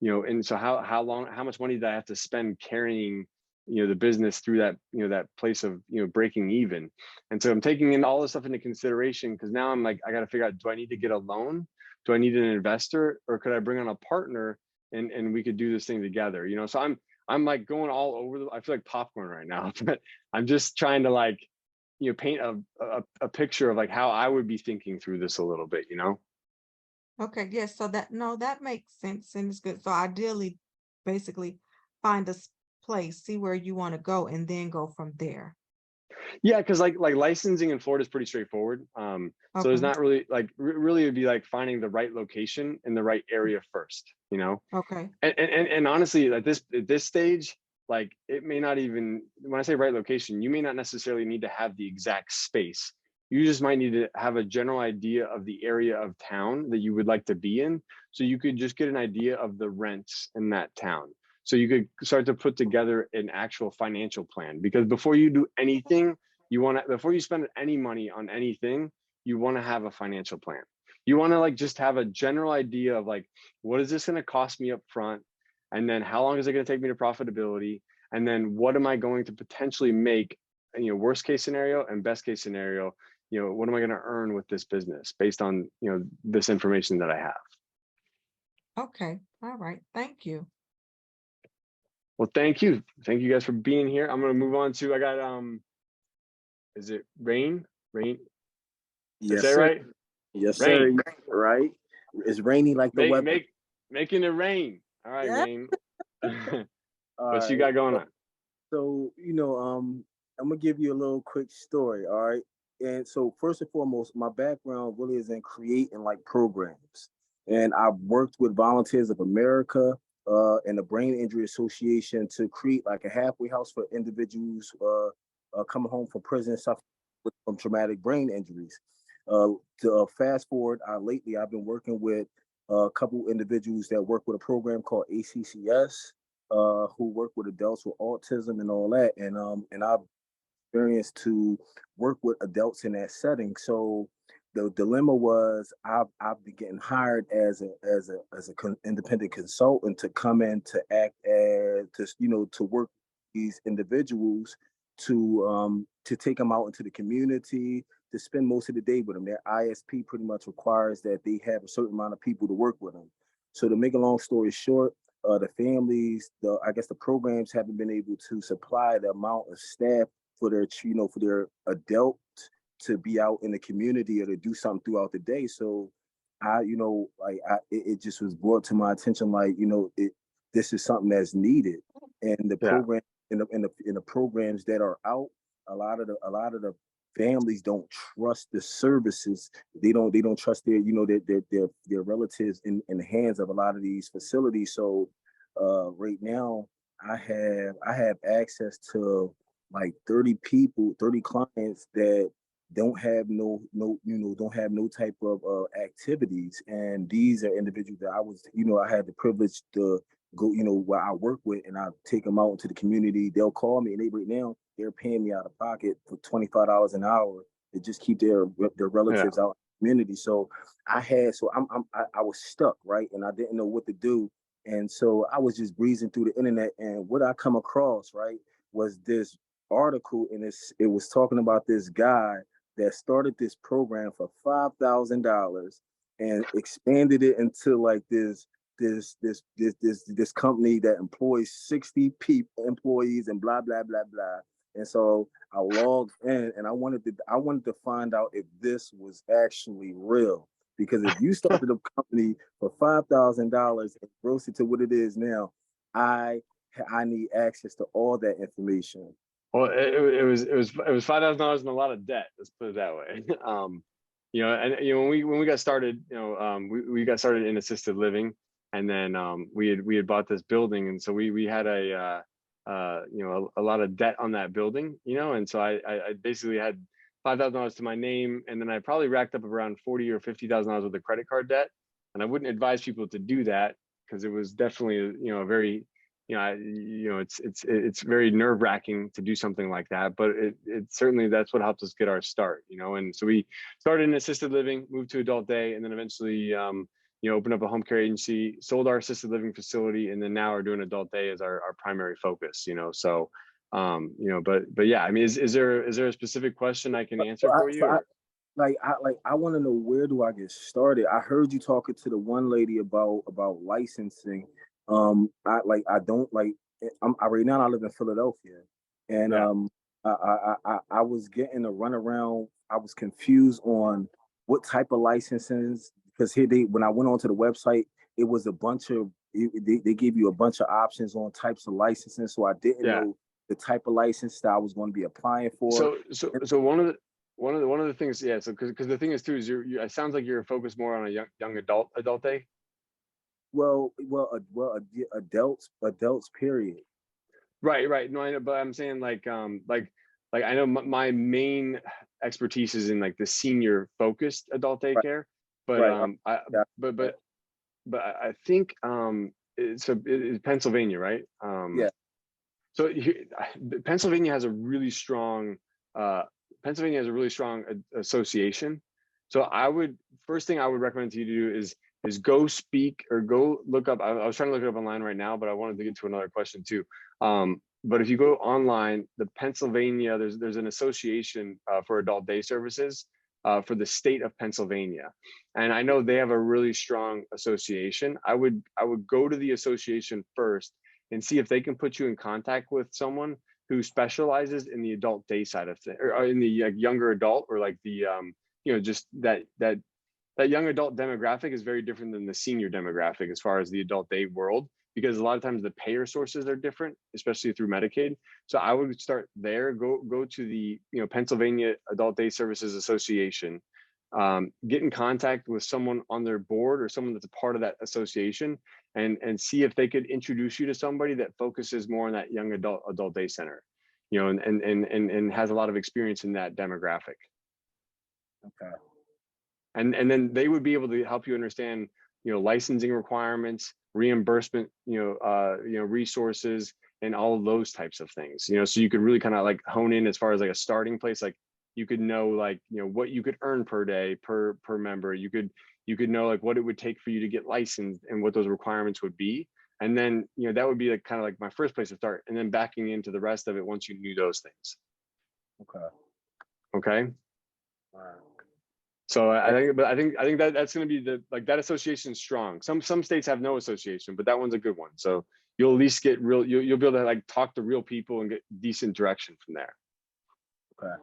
you know, and so how much money do I have to spend carrying, you know, the business through that, you know, that place of, you know, breaking even. And so I'm taking in all this stuff into consideration, because now I'm like, I got to figure out, do I need to get a loan? Do I need an investor, or could I bring on a partner and we could do this thing together? You know, so I'm like going all over I feel like popcorn right now, but I'm just trying to like, you know, paint a picture of like how I would be thinking through this a little bit, you know? Okay, yes, so that makes sense and it's good. So ideally, basically find a place, see where you want to go, and then go from there. Yeah, because like licensing in Florida is pretty straightforward. So there's Okay. not really like really it'd be like finding the right location in the right area first, you know? Okay. And honestly, at this stage, like it may not even, when I say right location, you may not necessarily need to have the exact space. You just might need to have a general idea of the area of town that you would like to be in. So you could just get an idea of the rents in that town. So you could start to put together an actual financial plan, because before you do anything, before you spend any money on anything, you want to have a financial plan. You want to like just have a general idea of like, what is this going to cost me up front? And then how long is it going to take me to profitability? And then what am I going to potentially make, worst case scenario and best case scenario, what am I going to earn with this business based on, this information that I have? Okay, all right, thank you. Well, thank you. Thank you guys for being here. I'm going to move on to, I got, is it Rain? Rain? Did I Yes, say it sir. right? Yes, Rain. sir. Right. It's rainy like the weather. Making it rain. All right, Yeah. Rain. All What you right. got going on? So, I'm gonna give you a little quick story. All right. And so first and foremost, my background really is in creating like programs. And I've worked with Volunteers of America and the Brain Injury Association to create like a halfway house for individuals coming home from prison suffering from traumatic brain injuries. To fast forward, lately I've been working with a couple individuals that work with a program called ACCS, who work with adults with autism and all that. And I've experienced to work with adults in that setting. So the dilemma was I've been getting hired as a independent consultant to come in to act as to work with these individuals to take them out into the community, to spend most of the day with them. Their ISP pretty much requires that they have a certain amount of people to work with them. So to make a long story short, the families, I guess the programs haven't been able to supply the amount of staff for their adult to be out in the community or to do something throughout the day. So it just was brought to my attention, this is something that's needed. And the program in the programs that are out, a lot of the families don't trust the services. They don't trust their relatives in the hands of a lot of these facilities. So right now I have access to like 30 clients that don't have no type of activities. And these are individuals that I had the privilege to go, where I work with, and I take them out into the community. They'll call me, and right now they're paying me out of pocket for $25 an hour to just keep their relatives out in the community. So I was stuck, right? And I didn't know what to do. And so I was just breezing through the internet, and what I come across, right, was this article, and it was talking about this guy that started this program for $5,000 and expanded it into like this company that employs 60 employees and blah blah blah blah. And so I logged in, and I wanted to find out if this was actually real. Because if you started a company for $5,000 and gross it to what it is now, I need access to all that information. Well, it was $5,000 and a lot of debt. Let's put it that way. When we got started, we got started in assisted living, and then we had bought this building, and so we had a lot of debt on that building, and so I basically had $5,000 to my name, and then I probably racked up around $40,000 or $50,000 worth of credit card debt. And I wouldn't advise people to do that, because it was definitely very it's very nerve-wracking to do something like that, but it certainly, that's what helped us get our start, and so we started in assisted living, moved to adult day, and then eventually opened up a home care agency, sold our assisted living facility, and then now we're doing adult day as our primary focus. So but yeah, I mean, is there a specific question I can answer for you? I want to know, where do I get started? I heard you talking to the one lady about licensing. Right now I live in Philadelphia, and I was getting a runaround. I was confused on what type of licenses, because when I went onto the website, it was a bunch of they gave you a bunch of options on types of licensing, so I didn't know the type of license that I was going to be applying for. So one of the things, so because the thing is too, is it sounds like you're focused more on a young adult day. Well, adults, period. Right. No, I know, but I'm saying like I know my main expertise is in like the senior focused adult day care, but I think it's Pennsylvania, right? So Pennsylvania has a really strong association. So first thing I would recommend to you to do is is go speak or go look up. I was trying to look it up online right now, but I wanted to get to another question too. But if you go online, the Pennsylvania, there's an association for adult day services for the state of Pennsylvania. And I know they have a really strong association. I would go to the association first and see if they can put you in contact with someone who specializes in the adult day side of things, or in the younger adult, or like the just that young adult demographic is very different than the senior demographic as far as the adult day world, because a lot of times the payer sources are different, especially through Medicaid. So I would start there, go to the Pennsylvania Adult Day Services Association, get in contact with someone on their board or someone that's a part of that association, and see if they could introduce you to somebody that focuses more on that young adult day center, and has a lot of experience in that demographic. Okay. And then they would be able to help you understand, licensing requirements, reimbursement, resources, and all of those types of things. So you could really kind of like hone in as far as like a starting place. Like you could know what you could earn per day per member. You could know like what it would take for you to get licensed and what those requirements would be. And then that would be like kind of like my first place to start. And then backing into the rest of it once you knew those things. Okay. All right. So I think that's going to be that association is strong. Some states have no association, but that one's a good one. So you'll at least get real. You'll be able to like talk to real people and get decent direction from there. Okay.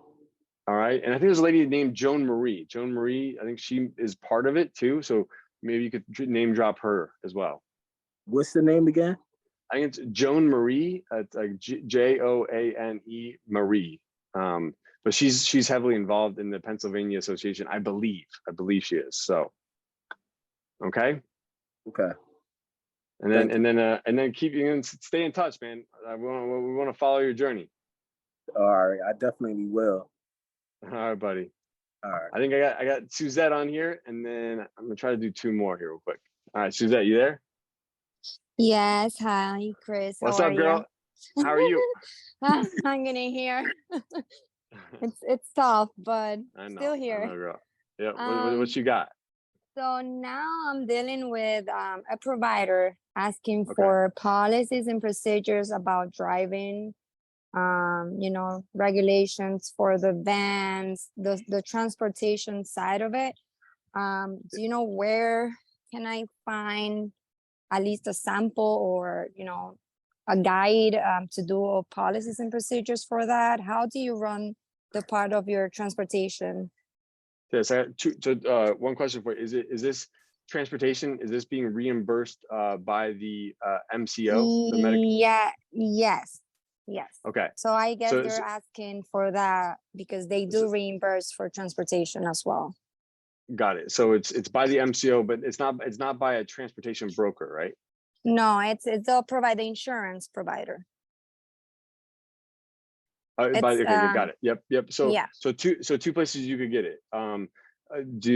All right. And I think there's a lady named Joan Marie. Joan Marie, I think she is part of it too. So maybe you could name drop her as well. What's the name again? I think it's Joan Marie. It's like Joane Marie. But she's heavily involved in the Pennsylvania Association, I believe she is. So, okay. Okay. And then keep stay in touch, man. We want to follow your journey. All right, I definitely will. All right, buddy. All right. I think I got Suzette on here, and then I'm gonna try to do 2 more here real quick. All right, Suzette, you there? Yes, hi, Kris. What's up, girl? How are you? I'm gonna hear. It's tough, but I know, still here. I know, girl. Yeah. What you got? So now I'm dealing with a provider asking for policies and procedures about driving, regulations for the vans, the transportation side of it. Do you know where can I find at least a sample or, a guide to do policies and procedures for that? How do you run the part of your transportation? Yes, I got one question for you. Is this transportation? Is this being reimbursed by the MCO? The Yeah. Yes. Okay. So I guess they're asking for that because they do reimburse for transportation as well. Got it. So it's by the MCO, but it's not by a transportation broker, right? No, they'll provide the insurance provider. Okay, got it. Yep. So yeah. So two places you could get it. Do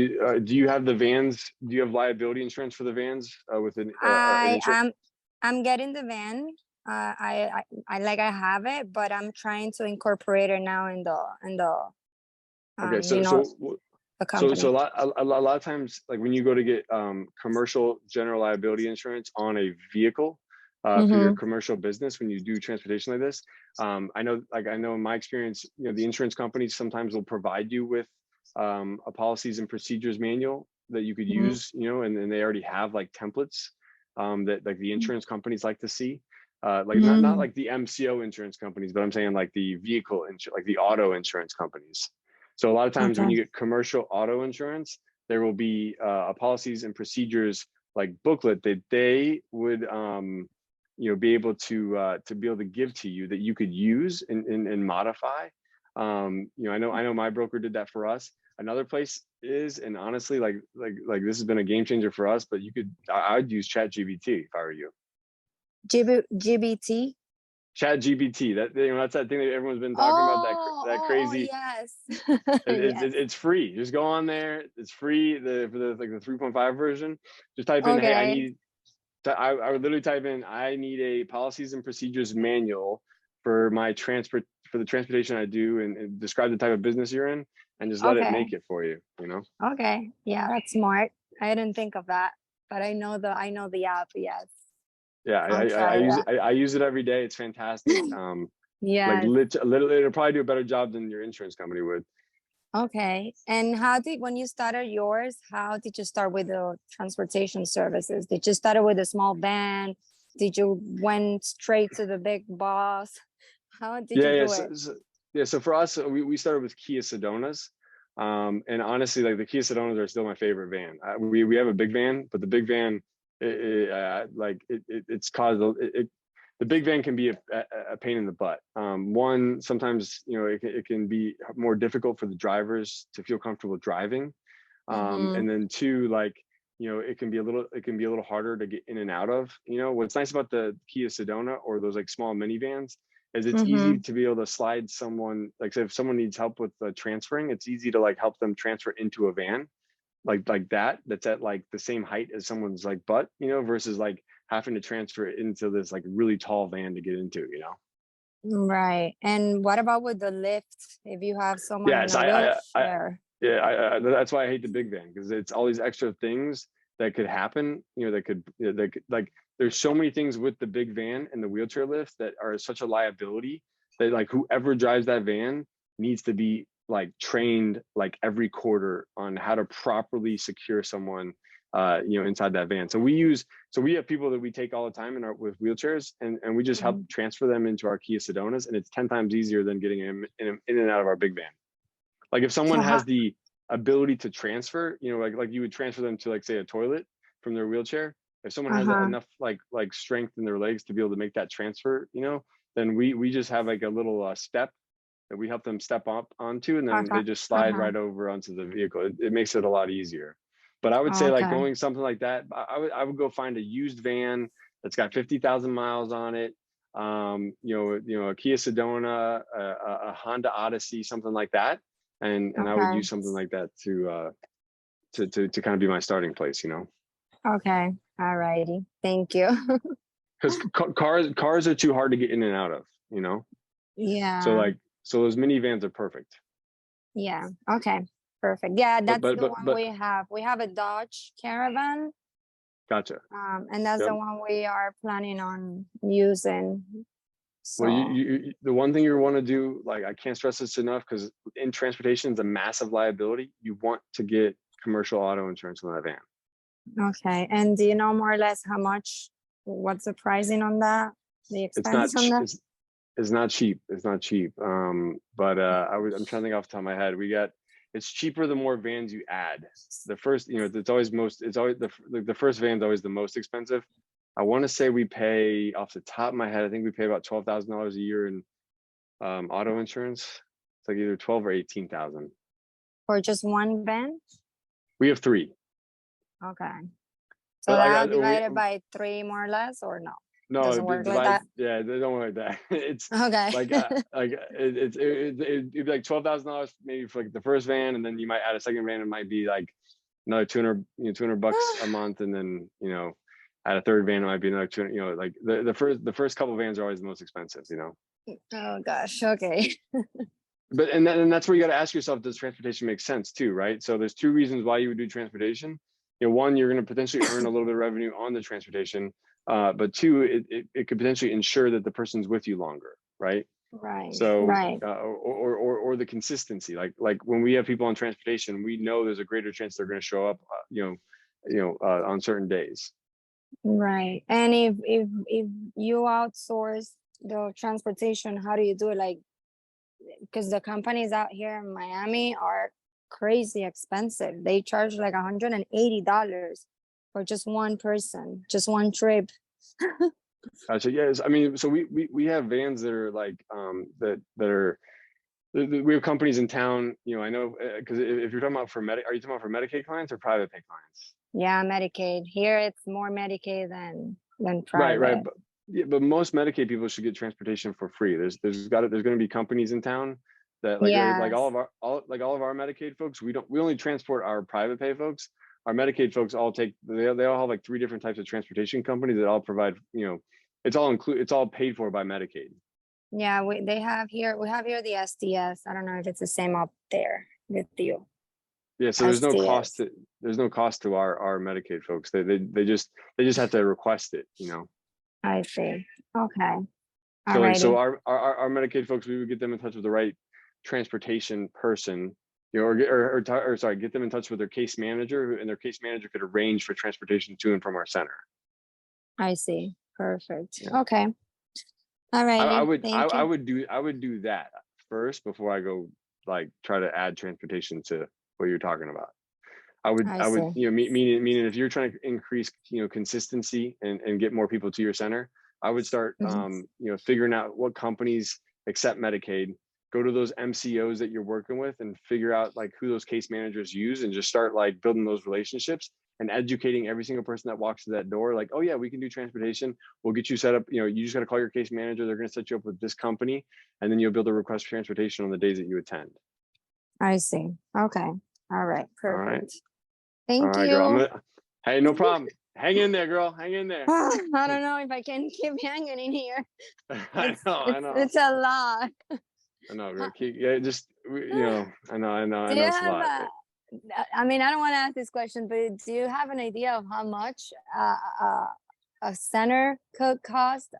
you have the vans? Do you have liability insurance for the vans with an insurance? I'm getting the van. I have it, but I'm trying to incorporate it now in the Okay, the company. So a lot of times, like when you go to get commercial general liability insurance on a vehicle for your commercial business, when you do transportation like this, I know in my experience, the insurance companies sometimes will provide you with a policies and procedures manual that you could use, and they already have like templates that like the insurance companies like to see. Not like the MCO insurance companies, but I'm saying like the vehicle like the auto insurance companies. So a lot of times when you get commercial auto insurance, there will be a policies and procedures like booklet that they would be able to give to you that you could use and modify. I know my broker did that for us. Another place is, and honestly, like this has been a game changer for us, but I'd use ChatGPT if I were you. GBT? ChatGPT, that's that thing that everyone's been talking about, that crazy. Yes. It's free. Just go on there. It's free for the 3.5 version. Just type in, hey, I would literally type in, I need a policies and procedures manual for the transportation I do, and describe the type of business you're in, and just let it make it for you. Okay. Yeah, that's smart. I didn't think of that. but I know the app. Yes. Yeah, I'll try I use it every day. It's fantastic. Like Yes. literally, it'll probably do a better job than your insurance company would. Okay. And when you started yours, how did you start with the transportation services? Did you start with a small van? Did you went straight to the big boss? How did you do it? So for us, we started with Kia Sedonas. And honestly, like the Kia Sedonas are still my favorite van. We have a big van, but the big van, it's caused the big van can be a pain in the butt. One, sometimes, you know, it can be more difficult for the drivers to feel comfortable driving. And then two, like, you know, it can be a little harder to get in and out of. You know, what's nice about the Kia Sedona or those like small minivans is it's easy to be able to slide someone, like, say if someone needs help with transferring, it's easy to like help them transfer into a van like that's at like the same height as someone's like butt, you know, versus like having to transfer it into this like really tall van to get into, you know. Right. And what about with the lift? If you have someone Yes, in a wheelchair? That's why I hate the big van, because it's all these extra things that could happen, you know, that could like, there's so many things with the big van and the wheelchair lift that are such a liability that like whoever drives that van needs to be like trained like every quarter on how to properly secure someone you know, inside that van. So we have people that we take all the time with wheelchairs, and we just help transfer them into our Kia Sedonas, and it's 10 times easier than getting them in and out of our big van. Like if someone has the ability to transfer, you know, like you would transfer them to like say a toilet from their wheelchair. If someone has enough like strength in their legs to be able to make that transfer, you know, then we just have like a little step that we help them step up onto, and then they just slide right over onto the vehicle. It makes it a lot easier. But I would say like going something like that, I would go find a used van that's got 50,000 miles on it. You know, a Kia Sedona, a Honda Odyssey, something like that. And I would use something like that to kind of be my starting place, you know. Okay. All righty. Thank you. Because cars are too hard to get in and out of, you know. Yeah. So those minivans are perfect. Yeah. Okay. Perfect. Yeah, that's the one we have. We have a Dodge Caravan. Gotcha. And that's the one we are planning on using. So. Well, you the one thing you want to do, like I can't stress this enough, because in transportation is a massive liability. You want to get commercial auto insurance on that van. Okay. And do you know more or less what's the pricing on that? The expense on that? It's not cheap. It's not cheap. But I'm trying to think off the top of my head. It's cheaper the more vans you add. The first, you know, it's always the first van's always the most expensive. I want to say we pay, off the top of my head, I think we pay about $12,000 a year in auto insurance. It's like either 12 or 18,000. For just one van? We have 3. Okay. So that divided by 3 more or less, or no? No, doesn't work like that. Yeah, they don't work like that. It's okay. It'd be like $12,000 maybe for like the first van, and then you might add a second van. It might be like another $200 a month, and then, you know, add a third van, it might be another 200. You know, like the first couple vans are always the most expensive. You know. Oh gosh. Okay. But and that's where you got to ask yourself: does transportation make sense too? Right. So there's 2 reasons why you would do transportation. You know, one, you're going to potentially earn a little bit of revenue on the transportation. But 2, it could potentially ensure that the person's with you longer, right? Right. So, right. Or the consistency, like when we have people on transportation, we know there's a greater chance they're going to show up, on certain days. Right. And if you outsource the transportation, how do you do it? Like, because the companies out here in Miami are crazy expensive. They charge like $180 for just one person, just one trip. Gotcha. Yes, I mean, so we have vans that are like we have companies in town. You know, I know, because if you're talking about are you talking about for Medicaid clients or private pay clients? Yeah, Medicaid. Here it's more Medicaid than private. Right. But most Medicaid people should get transportation for free. There's going to be companies in town that like all of our Medicaid folks. We only transport our private pay folks. Our Medicaid folks they all have like 3 different types of transportation companies that all provide, you know, it's all paid for by Medicaid. Yeah, we have here the SDS. I don't know if it's the same up there with you. Yeah, so I there's no see it. cost to our Medicaid folks. They just have to request it, you know. I see. Okay. So like, so Alrighty. our Medicaid folks, we would get them in touch with the right transportation person, you know, or sorry, get them in touch with their case manager, and their case manager could arrange for transportation to and from our center. I see. Perfect. Yeah. Okay. I Alrighty. Thank you. I would do that first before I go like try to add transportation to what you're talking about. I would, I see. you know, meaning if you're trying to increase, you know, consistency and get more people to your center, I would start, Mhm. you know, figuring out what companies accept Medicaid, go to those MCOs that you're working with and figure out like who those case managers use and just start like building those relationships and educating every single person that walks through that door. Like, oh yeah, we can do transportation. We'll get you set up. You know, you just got to call your case manager. They're going to set you up with this company, and then you'll be able to request transportation on the days that you attend. I see. Okay. All right. All right. Perfect. All Thank right, girl. you. Hey, no problem. Hang in there, girl. Hang in there. I don't know if I can keep hanging in here. I know. It's a lot. I know, girl. Yeah, just you know, I know Do you it's a have lot. I mean, I don't want to ask this question, but do you have an idea of how much a center could cost?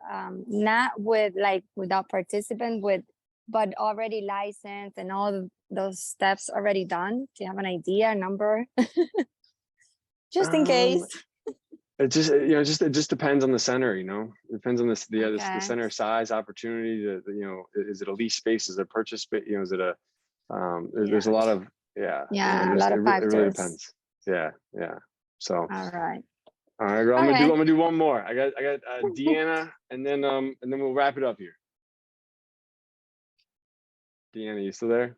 Not with like without participant, but already licensed and all those steps already done. Do you have an idea, a number? Just in case. It just, you know, it just depends on the center, you know. It depends on this the Okay. center size, opportunity, the you know, is it a lease space, is it a purchase space, you know, is it a there's a lot of Yeah, you know, a lot of it really factors. depends. Yeah. So All right. all right, girl, All I'm right. gonna do one more. I got Deanna, and then we'll wrap it up here. Deanna, you still there?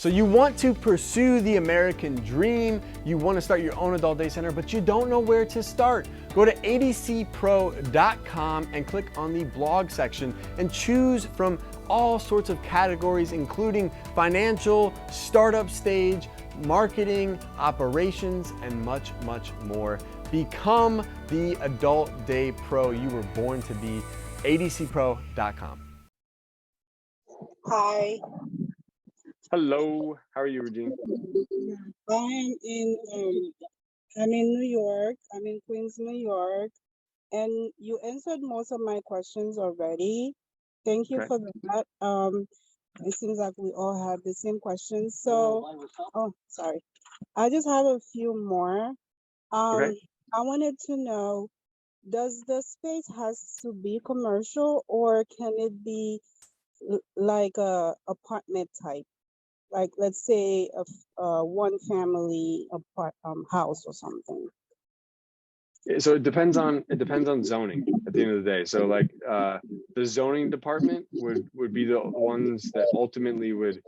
So you want to pursue the American dream, you want to start your own adult day center, but you don't know where to start. Go to adcpro.com and click on the blog section and choose from all sorts of categories, including financial, startup stage, marketing, operations, and much, much more. Become the adult day pro you were born to be. adcpro.com. Hi, Hello, how are you, Regine? I'm in I'm in New York. I'm in Queens, New York, and you answered most of my questions already. Thank you Okay. for that. It seems like we all have the same questions. So, oh, sorry. I just have a few more. Okay. I wanted to know, does the space has to be commercial or can it be like a apartment type? Like let's say a one family house or something. So it depends on zoning at the end of the day. So like the zoning department would be the ones that ultimately would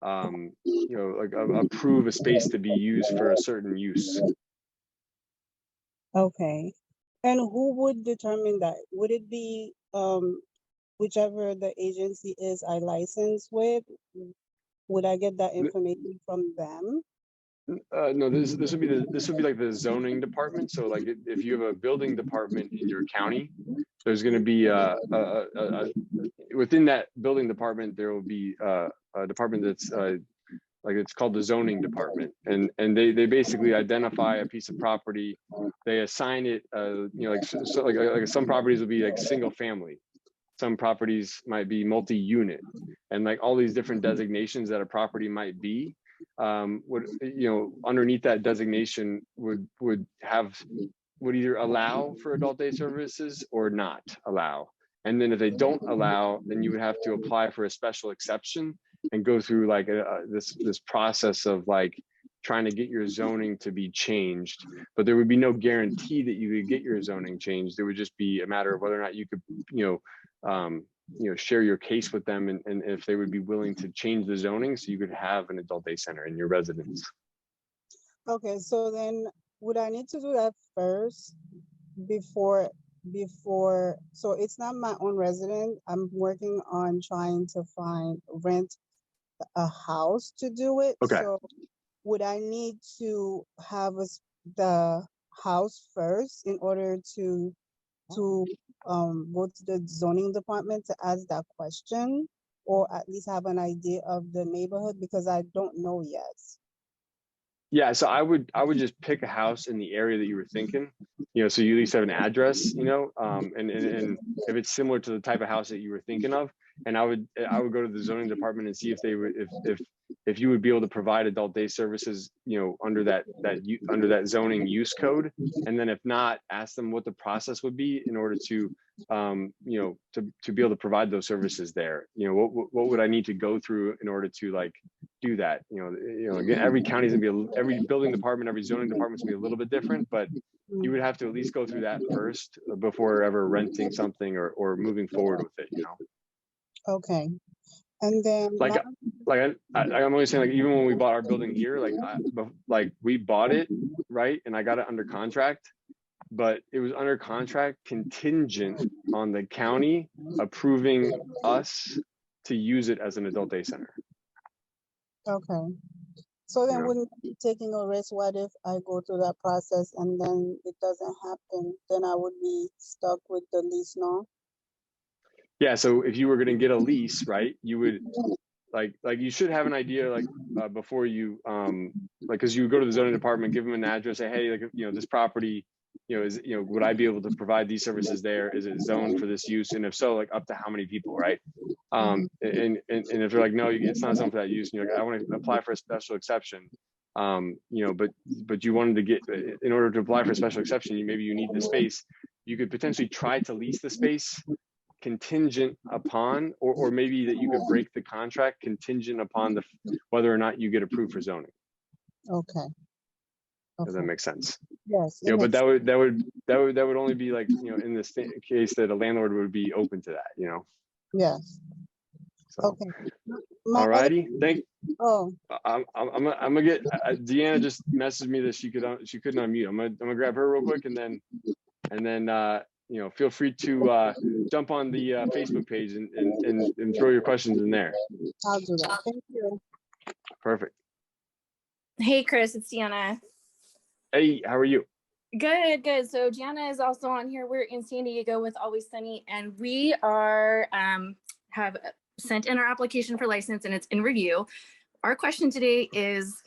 you know, like approve a space to be used for a certain use. Okay. And who would determine that? Would it be whichever the agency is I license with? Would I get that information from them? No, this would be like the zoning department. So like if you have a building department in your county, there's going to be within that building department there will be a department that's like it's called the zoning department, and they basically identify a piece of property, they assign it you know, like so like some properties will be like single family, some properties might be multi-unit, and like all these different designations that a property might be would, you know, underneath that designation would either allow for adult day services or not allow. And then if they don't allow, then you would have to apply for a special exception and go through like this process of like trying to get your zoning to be changed. But there would be no guarantee that you could get your zoning changed. It would just be a matter of whether or not you could, you know, share your case with them, and if they would be willing to change the zoning so you could have an adult day center in your residence. Okay, so then would I need to do that first before, so it's not my own resident. I'm working on trying to rent a house to do it. Okay. So would I need to have the house first in order to go to the zoning department to ask that question, or at least have an idea of the neighborhood, because I don't know yet. Yeah, so I would just pick a house in the area that you were thinking, so you at least have an address, and if it's similar to the type of house that you were thinking of, and I would go to the zoning department and see if they would if you would be able to provide adult day services, under that zoning use code, and then if not, ask them what the process would be in order to to be able to provide those services there. What would I need to go through in order to like do that? Again, every county's gonna be every building department, every zoning department's gonna be a little bit different, but you would have to at least go through that first before ever renting something or moving forward with it. Okay. And then I'm only saying, like, even when we bought our building here, like we bought it, right, and I got it under contract, but it was under contract contingent on the county approving us to use it as an adult day center. okay. So then Yeah. wouldn't I be taking a risk? What if I go through that process and then it doesn't happen? Then I would be stuck with the lease now? Yeah, so if you were going to get a lease, right, you would like you should have an idea, like before you because you would go to the zoning department, give them an address, say, hey, like, this property, is, would I be able to provide these services there? Is it zoned for this use? And if so, like, up to how many people, right? And if they're like, no, it's not zoned for that use, and you're like, I want to apply for a special exception, but you wanted to get, in order to apply for a special exception, maybe you need the space. You could potentially try to lease the space contingent upon, or maybe that you could break the contract contingent upon whether or not you get approved for zoning. Okay. Does that make sense? Yes. But that would only be like, in this case that a landlord would be open to that, Yes. So, Okay. My other- alrighty, Oh, I'm gonna get Deanna just messaged me that she couldn't unmute. I'm gonna grab her real quick, and then feel free to jump on the Facebook page and throw your questions in there. I'll do that. Thank you. Perfect. Hey, Kris, it's Deanna. Hey, how are you? Good, good. So Gianna is also on here. We're in San Diego with Always Sunny, and we are have sent in our application for license, and it's in review. Our question today is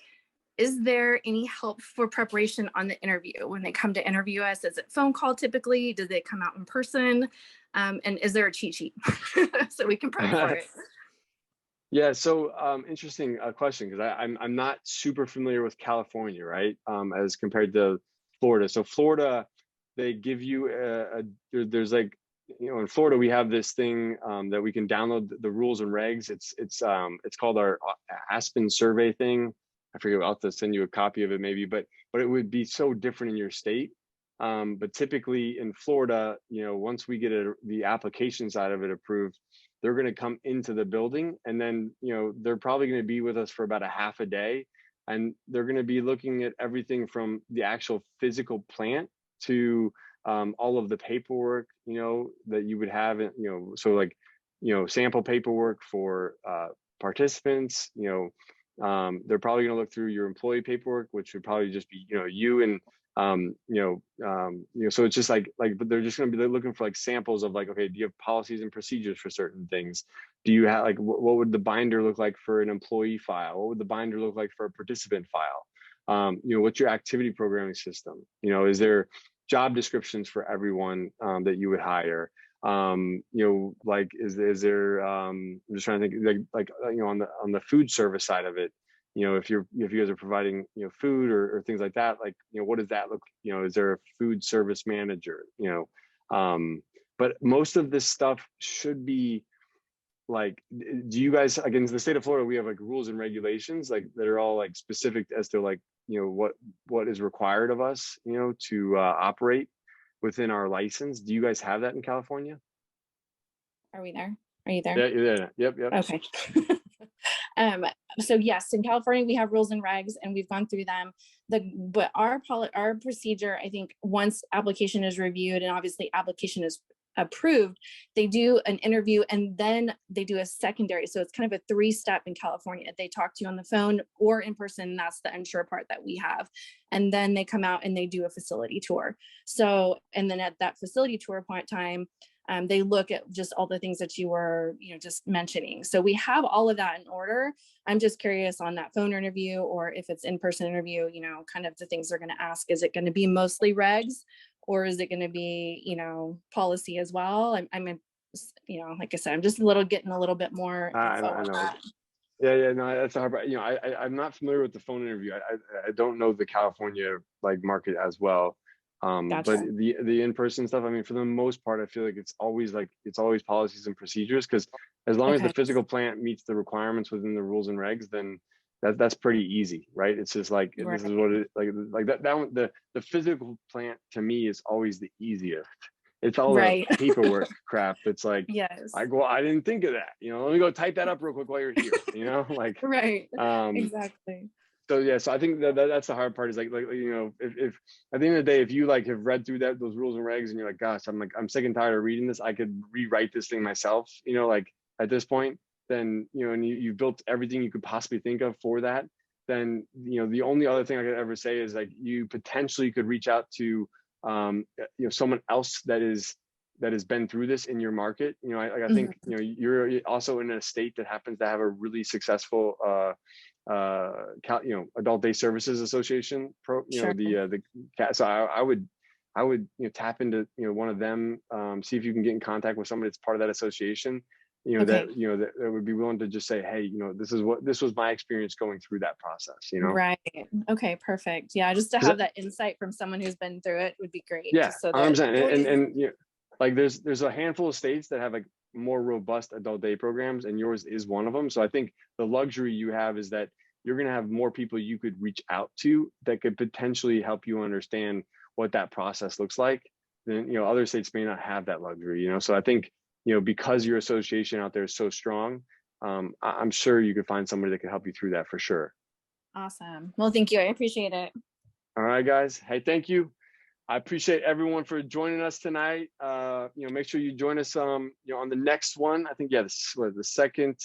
there any help for preparation on the interview? When they come to interview us, is it phone call typically? Do they come out in person? And is there a cheat sheet so we can prep for it? Yeah, so interesting question, because I'm not super familiar with California, right? As compared to Florida. So Florida, they give you there's like, in Florida we have this thing that we can download the rules and regs. It's called our Aspen survey thing. I forget, I'll have to send you a copy of it maybe, but it would be so different in your state. But typically in Florida, once we get the application side of it approved, they're going to come into the building, and then, they're probably going to be with us for about a half a day. And they're going to be looking at everything from the actual physical plant to all of the paperwork, that you would have, so like, sample paperwork for participants, they're probably going to look through your employee paperwork, which would probably just be, you and, so it's just like, but they're just going to be looking for like samples of like, okay, do you have policies and procedures for certain things? Do you have like, what would the binder look like for an employee file? What would the binder look like for a participant file? What's your activity programming system? Is there job descriptions for everyone that you would hire? Like, is there, I'm just trying to think, like on the food service side of it, if you guys are providing, food or things like that, like, what does that look, is there a food service manager, but most of this stuff should be like, do you guys, again, the state of Florida, we have like rules and regulations like that are all like specific as to like, what is required of us, to operate within our license. Do you guys have that in California? Are we there? Are you there? Yeah, you're there. Yep. Okay. So yes, in California, we have rules and regs, and we've gone through them. But our procedure, I think, once application is reviewed and obviously application is approved, they do an interview, and then they do a secondary. So it's kind of a 3-step in California. They talk to you on the phone or in person. That's the unsure part that we have. And then they come out and they do a facility tour. So, and then at that facility tour point time, they look at just all the things that you were, just mentioning. So we have all of that in order. I'm just curious on that phone interview, or if it's in-person interview, kind of the things they're going to ask. Is it going to be mostly regs, or is it going to be, policy as well? I'm like I said, I'm just getting a little bit more info I on know. that. Yeah, no, that's a hard part. I'm not familiar with the phone interview. I don't know the California market as well. But Gotcha. the in-person stuff, I mean, for the most part, I feel like it's always policies and procedures, because as long as the Okay. physical plant meets the requirements within the rules and regs, then that's pretty easy, right? It's just like, this is what it like that one, the physical plant to me is always the easiest. It's all Right. the paperwork crap that's like, Yes. I didn't think of that. Let me go type that up real quick while you're here. Like, Right. um, Exactly. so yeah, so I think that's the hard part, is like if at the end of the day, if you have read through those rules and regs and you're like, gosh, I'm sick and tired of reading this, I could rewrite this thing myself, like at this point, then and you built everything you could possibly think of for that, then the only other thing I could ever say is, like, you potentially could reach out to someone else that has been through this in your market. I think you're also in a state that happens to have a really successful Adult Day Services Association Sure. So I would tap into one of them, see if you can get in contact with somebody that's part of that association, Okay. that would be willing to just say, hey, this was my experience going through that process. Right. Okay, perfect. Yeah, just to have that insight from someone who's been through it would be great. Yeah, just so 100%. And like there's a handful of states that have more robust adult day programs, and yours is one of them. So I think the luxury you have is that you're going to have more people you could reach out to that could potentially help you understand what that process looks like. Then other states may not have that luxury. So I think because your association out there is so strong, I'm sure you could find somebody that could help you through that for sure. Awesome. Well, thank you. I appreciate it. All right, guys. Hey, thank you. I appreciate everyone for joining us tonight. Make sure you join us, on the next one. I think, the second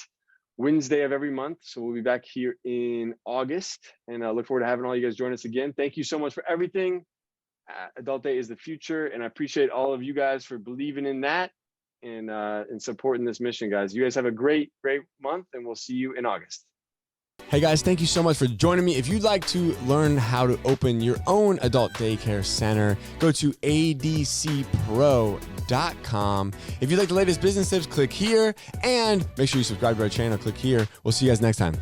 Wednesday of every month. So we'll be back here in August, and I look forward to having all you guys join us again. Thank you so much for everything. Adult Day is the future, and I appreciate all of you guys for believing in that and supporting this mission, guys. You guys have a great month, and we'll see you in August. Hey guys, thank you so much for joining me. If you'd like to learn how to open your own adult daycare center, go to adcpro.com. If you'd like the latest business tips, click here, and make sure you subscribe to our channel. Click here. We'll see you guys next time.